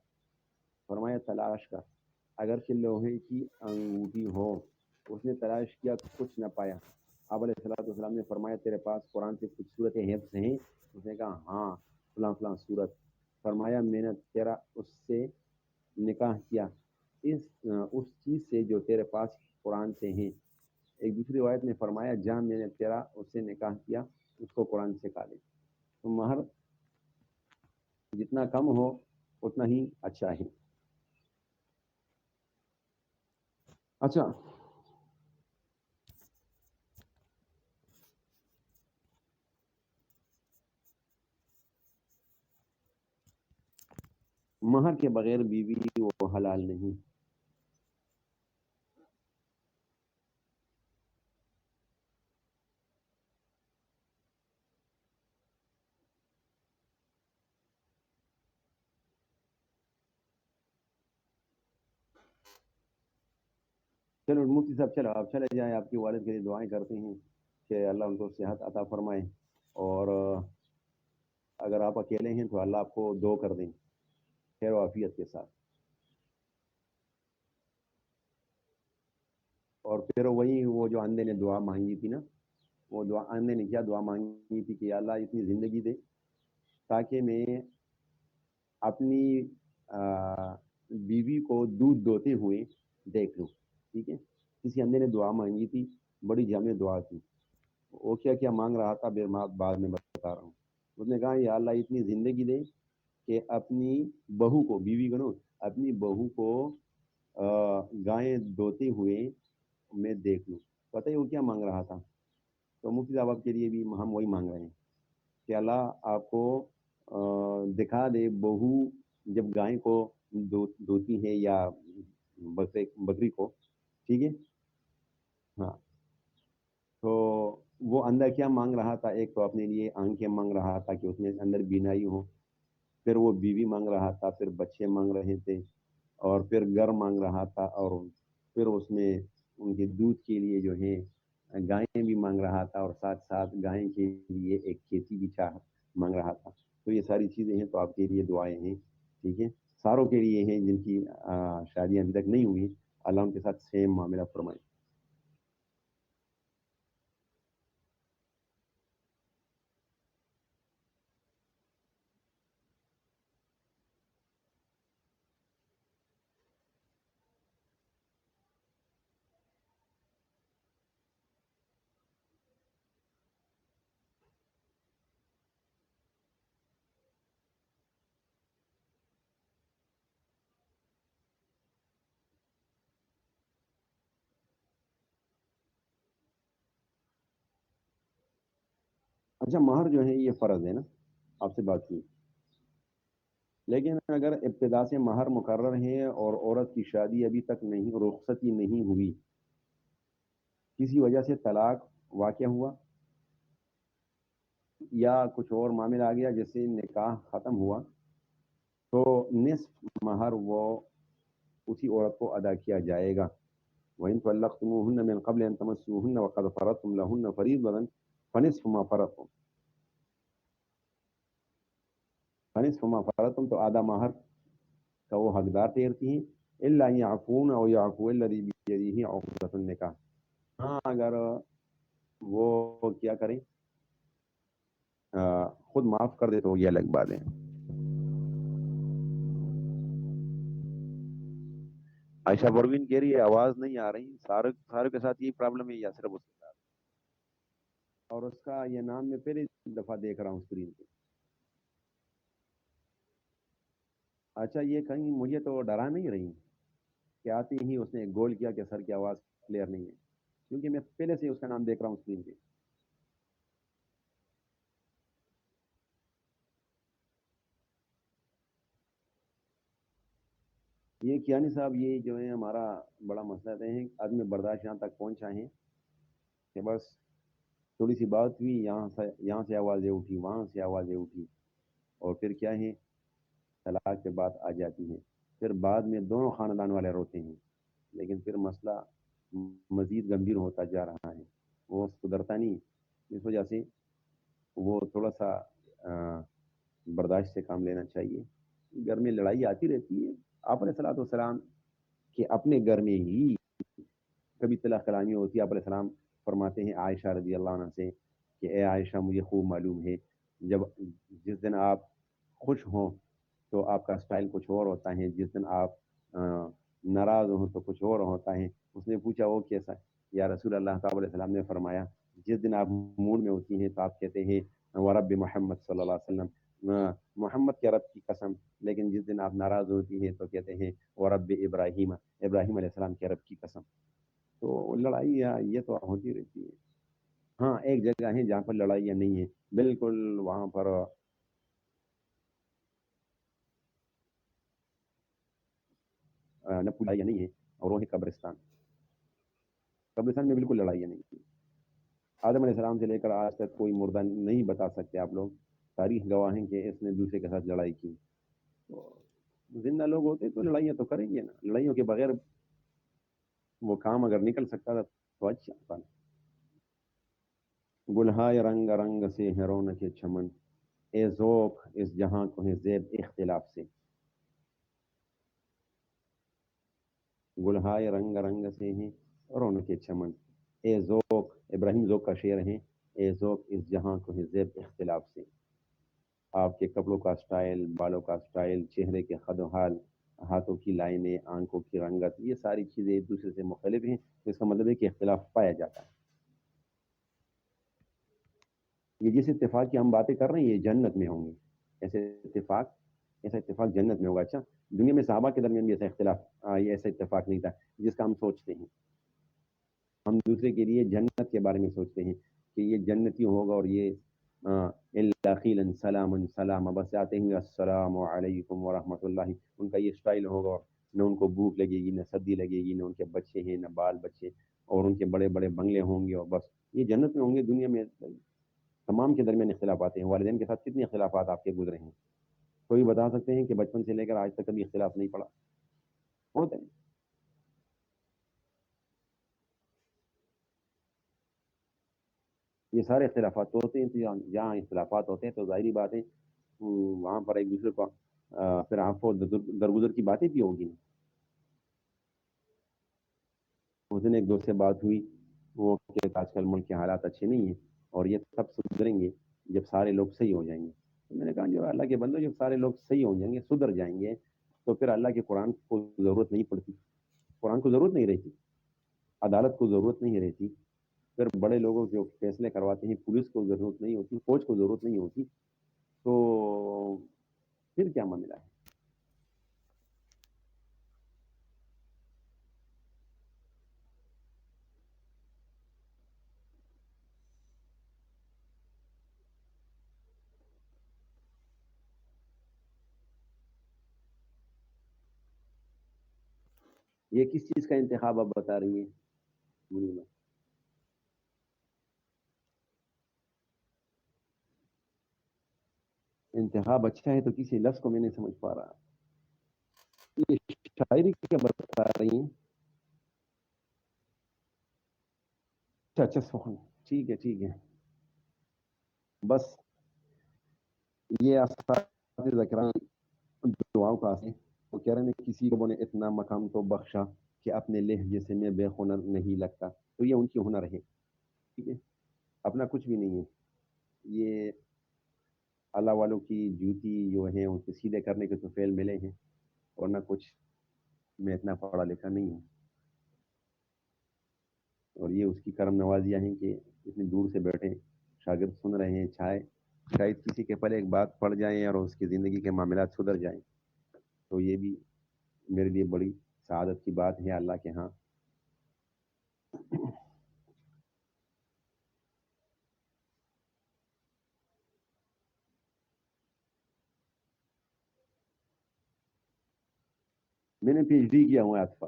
فرمایا تلاش کر. اگرچہ لوہے کی انگوٹھی ہو. اس نے تلاش کیا کچھ نہ پایا. آپ علیہ السلام نے فرمایا تیرے پاس قرآن سے کچھ صورتیں حفظ ہیں؟ اس نے کہا ہاں فلاں فلاں صورت. فرمایا میں نے تیرا اس سے نکاح کیا اس چیز سے جو تیرے پاس قرآن سے ہیں. ایک دوسری روایت میں فرمایا جہاں میں نے تیرا اس سے نکاح کیا اس کو قرآن سکھا دے. تو مہر جتنا کم ہو اتنا ہی اچھا ہے. اچھا، مہر کے بغیر بیوی وہ حلال نہیں. چلو مفتی صاحب، چلو آپ چلے جائیں، آپ کے والد کے لیے دعائیں کرتے ہیں کہ اللہ ان کو صحت عطا فرمائے، اور اگر آپ اکیلے ہیں تو اللہ آپ کو دو کر دیں خیر و عافیت کے ساتھ. اور پھر وہی وہ جو اندھے نے دعا مانگی تھی نا، وہ دعا اندھے نے کیا دعا مانگی تھی کہ یا اللہ اتنی زندگی دے تاکہ میں اپنی بیوی کو دودھ دوتے ہوئے دیکھ لوں. ٹھیک ہے، کسی اندھے نے دعا مانگی تھی، بڑی جامع دعا تھی. وہ کیا کیا مانگ رہا تھا بعد میں بتا رہا ہوں. اس نے کہا یا اللہ اتنی زندگی دے کہ اپنی بہو کو، بیوی کو نا، اپنی بہو کو گائیں دوتے ہوئے میں دیکھ لوں. پتہ ہی وہ کیا مانگ رہا تھا؟ تو مفتی صاحب آپ کے لیے بھی ہم وہی مانگ رہے ہیں کہ اللہ آپ کو دکھا دے بہو جب گائے کو دھوتی ہے یا بکری کو. ٹھیک ہے، ہاں. تو وہ اندر کیا مانگ رہا تھا؟ ایک تو اپنے لیے آنکھیں مانگ رہا تھا کہ اس میں اندر بینائی ہو، پھر وہ بیوی مانگ رہا تھا، پھر بچے مانگ رہے تھے، اور پھر گھر مانگ رہا تھا، اور پھر اس میں ان کے دودھ کے لیے جو ہے گائیں بھی مانگ رہا تھا، اور ساتھ ساتھ گائیں کے لیے ایک کھیتی بھی مانگ رہا تھا. تو یہ ساری چیزیں ہیں، تو آپ کے لیے دعائیں ہیں. ٹھیک ہے، ساروں کے لیے ہیں جن کی شادیاں ابھی تک نہیں ہوئی، اللہ ان کے ساتھ سیم معاملہ فرمائے. اچھا، مہر جو ہے یہ فرض ہے نا، آپ سے بات کی. لیکن اگر ابتدا سے مہر مقرر ہے اور عورت کی شادی ابھی تک نہیں، رخصتی نہیں ہوئی، کسی وجہ سے طلاق واقع ہوا یا کچھ اور معاملہ آ گیا جس سے نکاح ختم ہوا، تو نصف مہر وہ اسی عورت کو ادا کیا جائے گا. وَإِن طَلَّقْتُمُوهُنَّ مِن قَبْلِ أَن تَمَسُّوهُنَّ وَقَدْ فَرَضْتُمْ لَهُنَّ فَرِيضَةً فَنِصْفُ مَا فَرَضْتُمْ. فنصف ما فرضتم، تو آدھا مہر کا وہ حقدار ٹھہرتی ہیں. الا ان يعفون او يعفو الذي بيده عقدة النکاح. ہاں، اگر وہ کیا کریں، خود معاف کر دے تو یہ الگ بات ہے. عائشہ پروین کہہ رہی ہے آواز نہیں آ رہی. سارے کے ساتھ یہ پرابلم ہے یا صرف اس کے ساتھ؟ اور اس کا یہ نام میں پہلی دفعہ دیکھ رہا ہوں اسکرین پہ. اچھا، یہ کہیں مجھے تو ڈرا نہیں رہی کہ آتے ہی اس نے گول کیا کہ سر کی آواز کلیئر نہیں ہے، کیونکہ میں پہلے سے اس کا نام دیکھ رہا ہوں اسکرین پہ. یہ کیانی صاحب، یہ جو ہے ہمارا بڑا مسئلہ ہے. عدم برداشت یہاں تک پہنچا ہے کہ بس تھوڑی سی بات ہوئی، یہاں سے آوازیں اٹھی، وہاں سے آوازیں اٹھی، اور پھر کیا ہے، طلاق کے بعد آ جاتی ہیں. پھر بعد میں دونوں خاندان والے روتے ہیں، لیکن پھر مسئلہ مزید گمبھیر ہوتا جا رہا ہے، وہ سدھرتا نہیں. اس وجہ سے وہ تھوڑا سا برداشت سے کام لینا چاہیے. گھر میں لڑائی آتی رہتی ہے. آپ علیہ الصلوۃ والسلام کہ اپنے گھر میں ہی کبھی طلاق کلامی ہوتی ہے. آپ علیہ السلام فرماتے ہیں عائشہ رضی اللہ عنہ سے کہ اے عائشہ، مجھے خوب معلوم ہے جب جس دن آپ خوش ہوں تو آپ کا سٹائل کچھ اور ہوتا ہے، جس دن آپ ناراض ہوں تو کچھ اور ہوتا ہے. اس نے پوچھا وہ کیسا؟ یا رسول اللہ، صاحب علیہ السلام نے فرمایا جس دن آپ موڈ میں ہوتی ہیں تو آپ کہتے ہیں ورب محمد صلی اللہ علیہ وسلم، محمد کے رب کی قسم. لیکن جس دن آپ ناراض ہوتی ہیں تو کہتے ہیں ورب ابراہیم، ابراہیم علیہ السلام کے رب کی قسم. تو لڑائی یہ تو ہوتی رہتی ہے. ہاں، ایک جگہ ہے جہاں پر لڑائیاں نہیں ہیں بالکل، وہاں پر نہ لڑائیاں نہیں ہیں، اور وہ ہے قبرستان. قبرستان میں بالکل لڑائیاں نہیں ہیں. آدم علیہ السلام سے لے کر آج تک کوئی مردہ نہیں بتا سکتے آپ لوگ، تاریخ گواہ ہیں کہ اس نے دوسرے کے ساتھ لڑائی کی. تو زندہ لوگ ہوتے تو لڑائیاں تو کریں گے نا. لڑائیوں کے بغیر وہ کام اگر نکل سکتا تھا تو اچھا تھا. گلہائے رنگ رنگ سے ہے رونق چمن، اے ذوق اس جہاں کو ہے زیب اختلاف سے. گلہائے رنگ رنگ سے ہیں رونق چمن، اے ذوق، ابراہیم ذوق کا شعر ہے. اے ذوق اس جہاں کو ہے زیب اختلاف سے. آپ کے کپڑوں کا سٹائل، بالوں کا سٹائل، چہرے کے خد و حال، ہاتھوں کی لائنیں، آنکھوں کی رنگت، یہ ساری چیزیں ایک دوسرے سے مختلف ہیں. اس کا مطلب ہے کہ اختلاف پایا جاتا ہے. یہ جس اتفاق کی ہم باتیں کر رہے ہیں یہ جنت میں ہوں گے. ایسے اتفاق ایسا اتفاق جنت میں ہوگا. اچھا، دنیا میں صحابہ کے درمیان بھی ایسا اختلاف یہ ایسا اتفاق نہیں تھا جس کا ہم سوچتے ہیں. ہم دوسرے کے لیے جنت کے بارے میں سوچتے ہیں کہ یہ جنتی ہوگا اور یہ الا قیلا سلاما سلاما، بس آتے ہوئے السلام علیکم ورحمۃ اللہ. ان کا یہ سٹائل ہوگا، نہ ان کو بھوک لگے گی، نہ سردی لگے گی، نہ ان کے بچے ہیں، نہ بال بچے، اور ان کے بڑے بڑے بنگلے ہوں گے، اور بس یہ جنت میں ہوں گے. دنیا میں تمام کے درمیان اختلافات ہیں. والدین کے ساتھ کتنے اختلافات آپ کے گزرے ہیں؟ کوئی بتا سکتے ہیں کہ بچپن سے لے کر آج تک کبھی اختلاف نہیں پڑا؟ ہوتے ہیں. یہ سارے اختلافات تو ہوتے ہیں. تو جہاں اختلافات ہوتے ہیں تو ظاہری بات ہے وہاں پر ایک دوسرے کو پھر آپ کو درگزر کی باتیں بھی ہوگی. اس دن ایک دوست سے بات ہوئی، وہ کہ آج کل ملک کے حالات اچھے نہیں ہیں اور یہ سب سدھریں گے جب سارے لوگ صحیح ہو جائیں گے. تو میں نے کہا جو اللہ کے بندو، جب سارے لوگ صحیح ہو جائیں گے، سدھر جائیں گے، تو پھر اللہ کے قرآن کو ضرورت نہیں پڑتی. قرآن کو ضرورت نہیں رہتی، عدالت کو ضرورت نہیں رہتی، پھر بڑے لوگوں جو فیصلے کرواتے ہیں پولیس کو ضرورت نہیں ہوتی، فوج کو ضرورت نہیں ہوتی. تو پھر کیا معاملہ ہے؟ یہ کس چیز کا انتخاب آپ بتا رہی ہیں منیمہ؟ انتخاب اچھا ہے تو کسی لفظ کو میں نہیں سمجھ پا رہا. یہ شاعری کیا بتا رہی ہیں؟ اچھا اچھا، سخن. ٹھیک ہے ٹھیک ہے. بس یہ اساتذہ کرام دعاؤں کا ہے. وہ کہہ رہے ہیں کسی کو نے اتنا مقام تو بخشا کہ اپنے لہجے سے میں بے ہنر نہیں لگتا. تو یہ ان کی ہنر ہے. ٹھیک ہے، اپنا کچھ بھی نہیں ہے. یہ اللہ والوں کی جوتی جو ہے ان کے سیدھے کرنے کے تو فعل ملے ہیں، اور نہ کچھ. میں اتنا پڑھا لکھا نہیں ہوں، اور یہ اس کی کرم نوازیاں ہیں کہ اتنی دور سے بیٹھے شاگرد سن رہے ہیں. شاید کسی کے پہلے ایک بات پڑ جائیں اور اس کی زندگی کے معاملات سدھر جائیں، تو یہ بھی میرے لیے بڑی سعادت کی بات ہے اللہ کے ہاں. میں نے پی ایچ ڈی کیا ہوا ہے عاطفہ.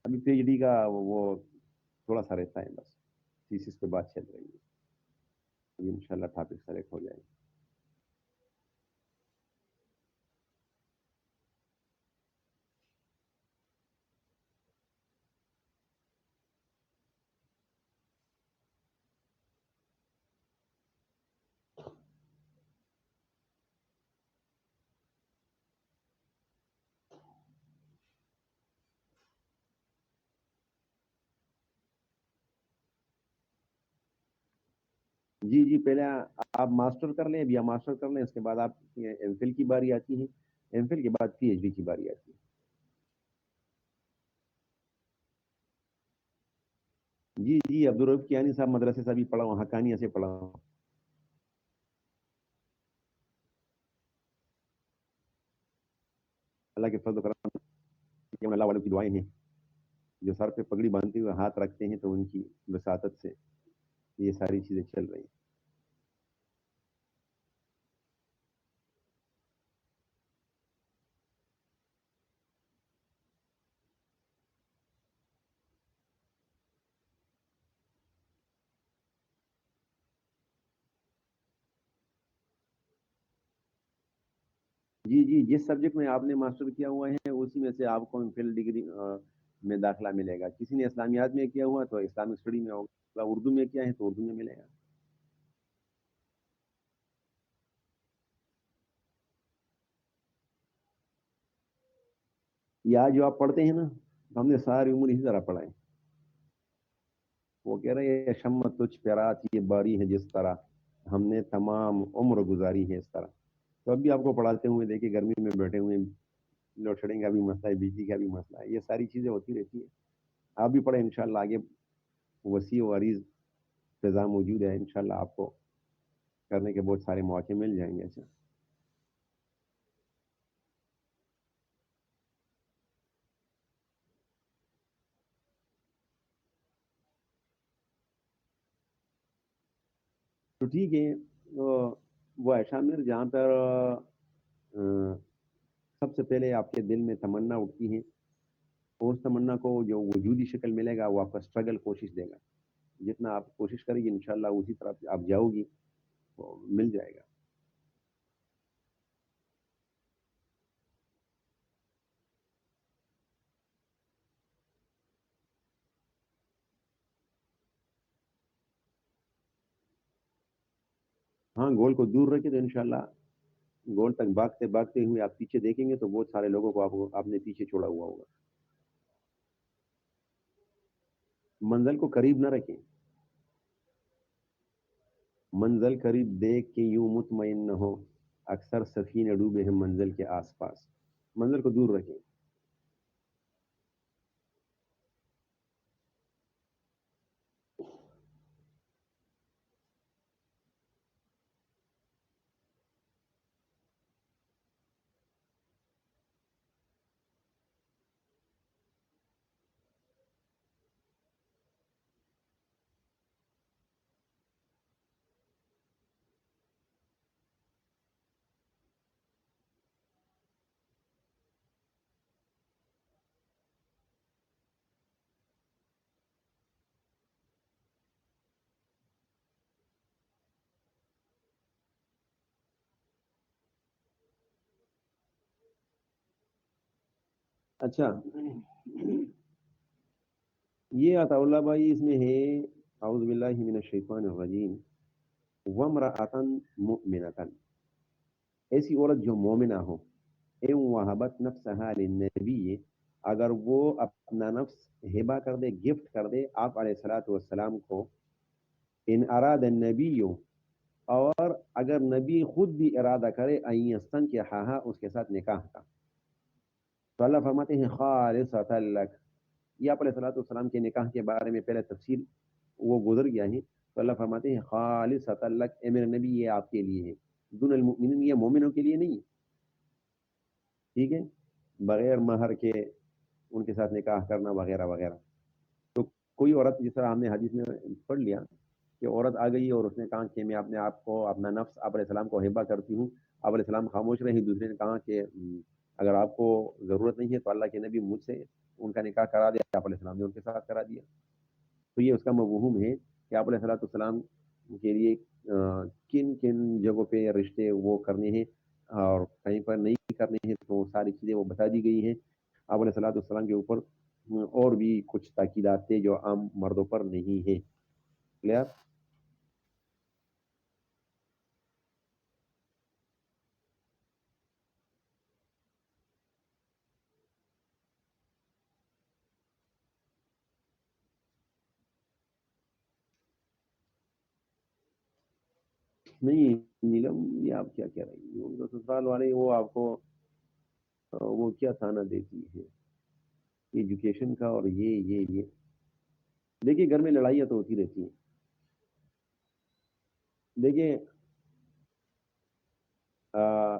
ابھی پی ایچ ڈی کا وہ تھوڑا سا رہتا ہے، بس تھیسس پہ بات چل رہی ہے. ابھی ان شاء اللہ ٹاپک سلیکٹ ہو جائے گا. جی جی، پہلے آپ ماسٹر کر لیں، ابھی آپ ماسٹر کر لیں، اس کے بعد آپ ایم فل کی باری آتی ہے. ایم فل کے بعد پی ایچ ڈی کی باری آتی ہے. جی جی، عبدالرؤف کیانی صاحب مدرسے سے بھی پڑھا ہوں، حقانیہ سے پڑھا ہوں. اللہ کے فضل و کرم سے اللہ والوں کی دعائیں ہیں. جو سر پہ پگڑی باندھتے ہوئے ہاتھ رکھتے ہیں تو ان کی وساطت سے یہ ساری چیزیں چل رہی ہیں. جی جی، جس سبجیکٹ میں آپ نے ماسٹر کیا ہوا ہے اسی میں سے آپ کو ایم فل ڈگری میں داخلہ ملے گا. کسی نے اسلامیات میں کیا ہوا تو اسلامک اسٹڈی میں ہوگا, اردو میں کیا ہے تو اردو میں ملے گا. یا جو آپ پڑھتے ہیں نا, ہم نے ساری عمر اسی طرح پڑھا ہے. وہ کہہ رہے ہیں شمت تجھ پہ رات یہ باری ہے جس طرح, ہم نے تمام عمر گزاری ہے اس طرح. تو اب بھی آپ کو پڑھاتے ہوئے دیکھیں گرمی میں بیٹھے ہوئے, لوڈ شیڈنگ کا بھی مسئلہ ہے, بجلی کا بھی مسئلہ ہے, یہ ساری چیزیں ہوتی رہتی ہیں. آپ بھی پڑھیں انشاءاللہ, آگے وسیع و عریض فضا موجود ہے, انشاءاللہ آپ کو کرنے کے بہت سارے مواقع مل جائیں گے. اچھا تو ٹھیک ہے. وہ ہے شامر جہاں پر سب سے پہلے آپ کے دل میں تمنا اٹھتی ہے, اس تمنا کو جو وجودی شکل ملے گا وہ آپ کا اسٹرگل کوشش دے گا. جتنا آپ کوشش کریں گے انشاءاللہ اسی طرف آپ جاؤ گی, تو مل جائے گا. ہاں گول کو دور رکھے تو انشاءاللہ گول تک بھاگتے بھاگتے ہوئے آپ پیچھے دیکھیں گے تو بہت سارے لوگوں کو آپ نے پیچھے چھوڑا ہوا ہوگا. منزل کو قریب نہ رکھیں, منزل قریب دیکھ کے یوں مطمئن نہ ہو, اکثر سفینے ڈوبے ہیں منزل کے آس پاس. منزل کو دور رکھیں. اچھا یہ عطا اللہ بھائی اس میں ہے, اعوذ باللہ من الشیطان الرجیم, وامرأۃ مؤمنۃ, ایسی عورت جو مومنہ ہو, ان وہبت نفسها للنبی, اگر وہ اپنا نفس ہبا کر دے, گفٹ کر دے آپ علیہ الصلوۃ والسلام کو, ان اراد النبی, اور اگر نبی خود بھی ارادہ کرے ان یستنکحها, اس کے ساتھ نکاح کا, تو اللہ فرماتے ہیں خالصۃ لک. یہ آپ علیہ الصلوۃ والسلام کے نکاح کے بارے میں پہلے تفصیل وہ گزر گیا ہے. تو اللہ فرماتے ہیں خالصۃ لک, اے میرے نبی یہ آپ کے لیے ہے, دون المؤمنین, یہ مومنوں کے لیے نہیں. ٹھیک ہے, بغیر مہر کے ان کے ساتھ نکاح کرنا وغیرہ وغیرہ. تو کوئی عورت, جس طرح ہم نے حدیث میں پڑھ لیا کہ عورت آ گئی اور اس نے کہا کہ میں اپنے آپ کو, اپنا نفس آپ علیہ السلام کو ہبا کرتی ہوں, آپ علیہ السلام خاموش رہے. دوسرے نے کہا کہ اگر آپ کو ضرورت نہیں ہے تو اللہ کے نبی مجھ سے ان کا نکاح کرا دیا, آپ علیہ السلام نے ان کے ساتھ کرا دیا. تو یہ اس کا مفہوم ہے کہ آپ علیہ الصلوۃ والسلام کے لیے کن کن جگہوں پہ رشتے وہ کرنے ہیں اور کہیں پر نہیں کرنے ہیں, تو ساری چیزیں وہ بتا دی گئی ہیں. آپ علیہ الصلوۃ والسلام کے اوپر اور بھی کچھ تاکیدات تھے جو عام مردوں پر نہیں ہے. کلیئر؟ نہیں نیلم, یہ آپ کیا کہہ رہی ہیں, ان کا سسرال والے وہ آپ کو وہ کیا تھانہ دیتی ہے ایجوکیشن کا, اور یہ دیکھیے گھر میں لڑائیاں تو ہوتی رہتی ہیں. دیکھیے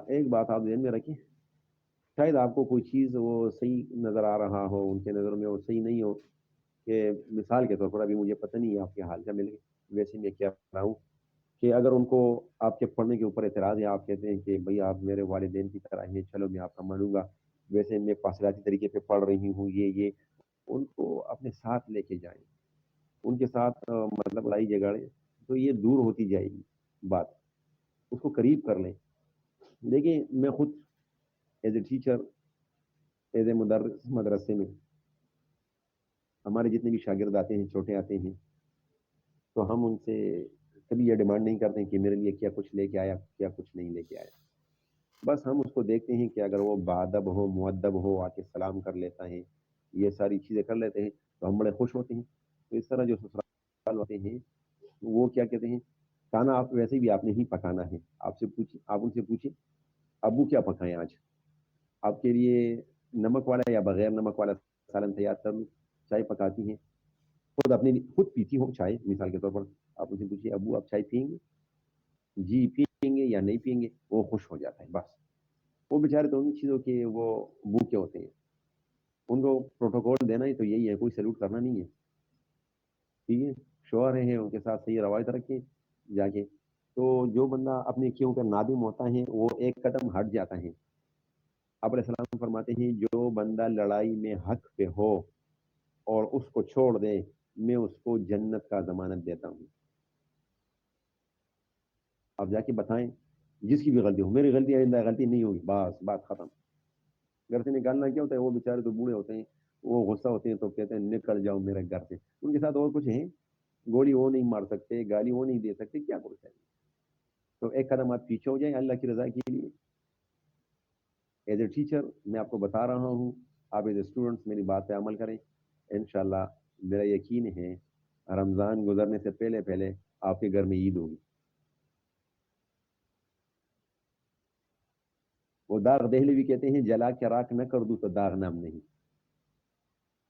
ایک بات آپ ذہن میں رکھیں, شاید آپ کو کوئی چیز وہ صحیح نظر آ رہا ہو, ان کے نظر میں وہ صحیح نہیں ہو. کہ مثال کے طور پر, ابھی مجھے پتہ نہیں ہے آپ کے حال کا مل گیا, ویسے میں کیا رہا ہوں کہ اگر ان کو آپ کے پڑھنے کے اوپر اعتراض ہے, آپ کہتے ہیں کہ بھائی آپ میرے والدین کی طرح ہیں, چلو میں آپ کا مانوں گا, ویسے میں فاصلاتی طریقے پہ پڑھ رہی ہوں, یہ ان کو اپنے ساتھ لے کے جائیں, ان کے ساتھ مطلب لڑائی جھگڑے, تو یہ دور ہوتی جائے گی بات, اس کو قریب کر لیں. دیکھیں میں خود as a teacher, as a مدرس مدرسے میں, ہمارے جتنے بھی شاگرد آتے ہیں چھوٹے آتے ہیں تو ہم ان سے کبھی یہ ڈیمانڈ نہیں کرتے کہ میرے لیے کیا کچھ لے کے آیا کیا کچھ نہیں لے کے آیا. بس ہم اس کو دیکھتے ہیں کہ اگر وہ باادب ہو مؤدب ہو آ کے سلام کر لیتا ہے یہ ساری چیزیں کر لیتے ہیں تو ہم بڑے خوش ہوتے ہیں. تو اس طرح جو سسرال ہوتے ہیں وہ کیا کہتے ہیں کھانا آپ ویسے بھی آپ نے ہی پکانا ہے. آپ ان سے پوچھیں ابو کیا پکائیں آج آپ کے لیے نمک والا یا بغیر نمک والا سالن تیار کر لوں. چائے پکاتی ہیں خود پیتی ہو چائے مثال کے طور پر آپ ان سے پوچھیے ابو آپ چائے پئیں گے جی پئیں گے یا نہیں پئیں گے وہ خوش ہو جاتا ہے. بس وہ بیچارے تو ان چیزوں کے وہ بھوکے ہوتے ہیں. ان کو پروٹوکول دینا ہی تو یہی ہے کوئی سیلوٹ کرنا نہیں ہے. ٹھیک ہے شوہر ہیں ان کے ساتھ صحیح روایت رکھیں جا کے. تو جو بندہ اپنے کیوں پر نادم ہوتا ہے وہ ایک قدم ہٹ جاتا ہے. آپ علیہ السلام فرماتے ہیں جو بندہ لڑائی میں حق پہ ہو اور اس کو چھوڑ دے میں اس کو جنت کا ضمانت دیتا ہوں. آپ جا کے بتائیں جس کی بھی غلطی ہو میری غلطی آئندہ غلطی نہیں ہوگی بس بات ختم. گھر سے نکالنا کیا ہوتا ہے وہ بیچارے تو بوڑھے ہوتے ہیں وہ غصہ ہوتے ہیں تو کہتے ہیں نکل جاؤ میرے گھر سے. ان کے ساتھ اور کچھ ہیں گولی وہ نہیں مار سکتے گالی وہ نہیں دے سکتے کیا کرو چاہیے. تو ایک قدم آپ پیچھے ہو جائیں اللہ کی رضا کے لیے. ایز اے ٹیچر میں آپ کو بتا رہا ہوں آپ ایز اے اسٹوڈنٹس میری بات پہ عمل کریں انشاءاللہ. میرا یقین ہے رمضان گزرنے سے پہلے پہلے آپ کے گھر میں عید ہوگی. وہ داغ دہلی بھی کہتے ہیں جلا کے راک نہ کر دوں تو داغ نام نہیں.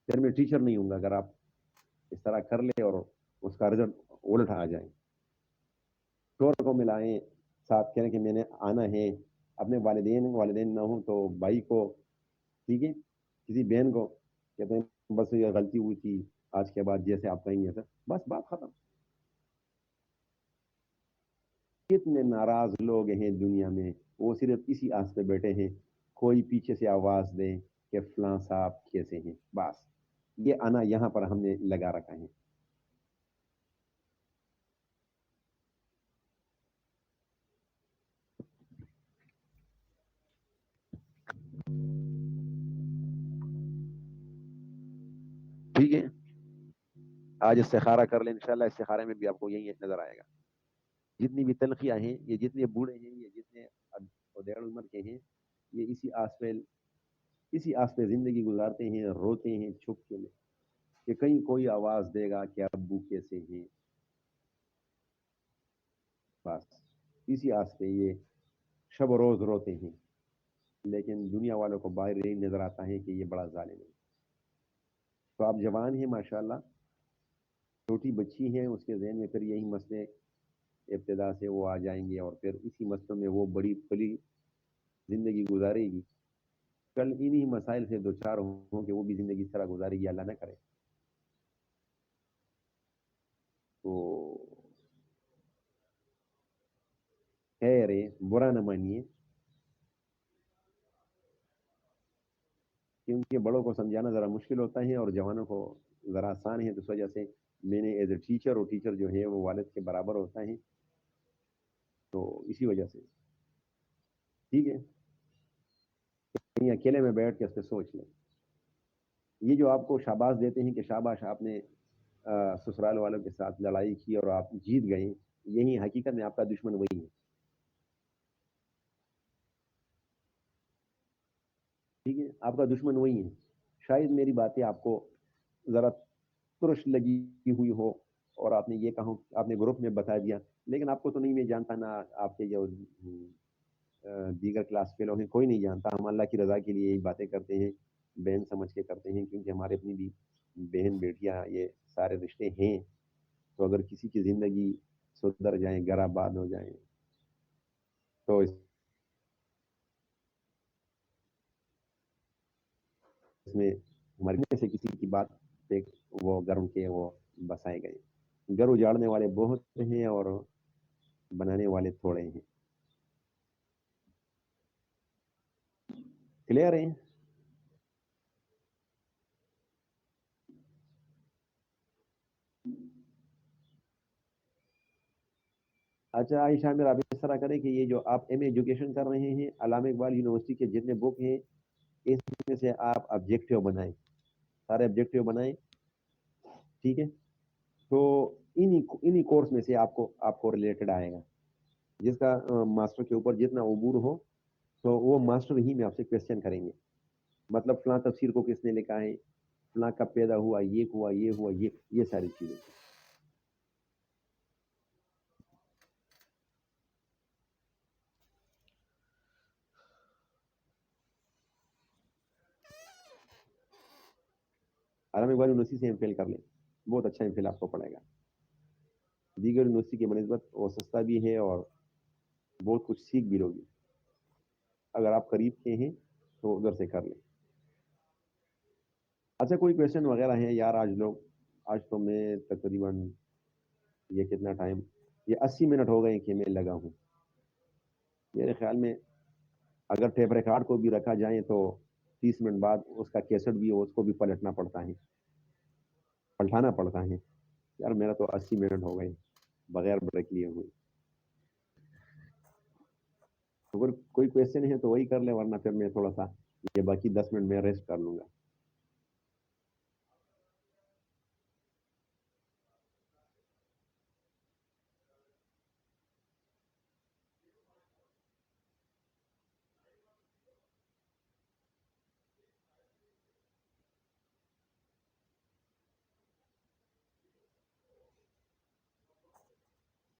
پھر میں ٹیچر نہیں ہوں گا اگر آپ اس طرح کر لیں اور اس کا رزلٹ الٹ آ جائیں. شور کو ملائیں ساتھ کہنے کہ میں نے آنا ہے. اپنے والدین نہ ہوں تو بھائی کو ٹھیک ہے کسی بہن کو کہتے ہیں بس یہ غلطی ہوئی تھی آج کے بعد جیسے آپ کہیں گے سر بس بات ختم. کتنے ناراض لوگ ہیں دنیا میں وہ صرف اسی آس پہ بیٹھے ہیں کوئی پیچھے سے آواز دے کہ فلاں صاحب کیسے ہیں. بس یہ آنا یہاں پر ہم نے لگا رکھا ہے. ٹھیک ہے آج استخارہ کر لیں انشاءاللہ. استخارے میں بھی آپ کو یہی نظر آئے گا. جتنی بھی تلخیاں ہیں یہ جتنے بوڑھے ہیں یہ جتنے ادھیڑ عمر کے ہیں یہ اسی آس پہ زندگی گزارتے ہیں روتے ہیں چھپ کے میں کہ کہیں کوئی آواز دے گا کہ ابو کیسے ہیں. بس اسی آس پہ یہ شب و روز روتے ہیں. لیکن دنیا والوں کو باہر یہی نظر آتا ہے کہ یہ بڑا ظالم ہے. تو آپ جوان ہیں ماشاءاللہ چھوٹی بچی ہیں اس کے ذہن میں پھر یہی مسئلے ابتدا سے وہ آ جائیں گے اور پھر اسی مسئلوں میں وہ بڑی پلی زندگی گزارے گی. کل انہی مسائل سے دوچار ہوں کہ وہ بھی زندگی اس طرح گزارے گی اللہ نہ کرے. تو خیر برا نہ مانیے کیونکہ بڑوں کو سمجھانا ذرا مشکل ہوتا ہے اور جوانوں کو ذرا آسان ہے. تو اس وجہ سے میں نے ایز اے ٹیچر اور ٹیچر جو ہے وہ والد کے برابر ہوتا ہے تو اسی وجہ سے ٹھیک ہے کہیں اکیلے میں بیٹھ کے اس پہ سوچ لیں. یہ جو آپ کو شاباش دیتے ہیں کہ شاباش آپ نے سسرال والوں کے ساتھ لڑائی کی اور آپ جیت گئے یہی حقیقت میں آپ کا دشمن وہی ہے. ٹھیک ہے آپ کا دشمن وہی ہے. شاید میری باتیں آپ کو ذرا ترش لگی ہوئی ہو اور آپ نے یہ کہا آپ نے گروپ میں بتا دیا لیکن آپ کو تو نہیں میں جانتا نہ آپ کے جو دیگر کلاس فیلو ہیں کوئی نہیں جانتا. ہم اللہ کی رضا کے لیے یہی باتیں کرتے ہیں بہن سمجھ کے کرتے ہیں کیونکہ ہمارے اپنی بھی بہن بیٹیاں یہ سارے رشتے ہیں. تو اگر کسی کی زندگی سدھر جائیں گھر آباد ہو جائیں تو اس میں مرنے سے کسی کی بات پہ وہ گھروں کے وہ بسائے گئے. گھر اجاڑنے والے بہت ہیں اور بنانے والے تھوڑے ہیں. کلیئر ہے. اچھا عائشہ عامر آپ اس طرح کریں کہ یہ جو آپ ایم اے ایجوکیشن کر رہے ہیں علامہ اقبال یونیورسٹی کے جتنے بک ہیں اس میں سے آپ آبجیکٹو بنائیں سارے آبجیکٹو بنائیں ٹھیک ہے، تو انہی کورس میں سے آپ کو ریلیٹڈ آئے گا، جس کا ماسٹر کے اوپر جتنا عبور ہو تو وہ ماسٹر ہی میں آپ سے کویشچن کریں گے، مطلب فلاں تفسیر کو کس نے لکھا ہے، فلاں کب پیدا ہوا، یہ ہوا، یہ ہوا، یہ ساری چیزیں. عالم اقبال یونیورسٹی سے ایم فل کر لیں، بہت اچھا ایم فل آپ کو پڑے گا. دیگر یونیورسٹی کی بنسبت وہ سستا بھی ہے اور بہت کچھ سیکھ بھی لوگی. اگر آپ قریب کے ہیں تو ادھر سے کر لیں. اچھا کوئی کویشچن وغیرہ ہیں یار؟ آج تو میں تقریباً یہ کتنا ٹائم، یہ 80 منٹ ہو گئے کہ میں لگا ہوں. میرے خیال میں اگر ٹیپ ریکارڈ کو بھی رکھا جائے تو 30 منٹ بعد اس کا کیسٹ بھی ہو، اس کو بھی پلٹانا پڑتا ہے. یار میرا تو 80 منٹ ہو گئے بغیر بریک لیے ہوئے. اگر کوئی کویشچن ہے تو وہی کر لیں، ورنہ پھر میں تھوڑا سا یہ باقی 10 منٹ میں ریسٹ کر لوں گا.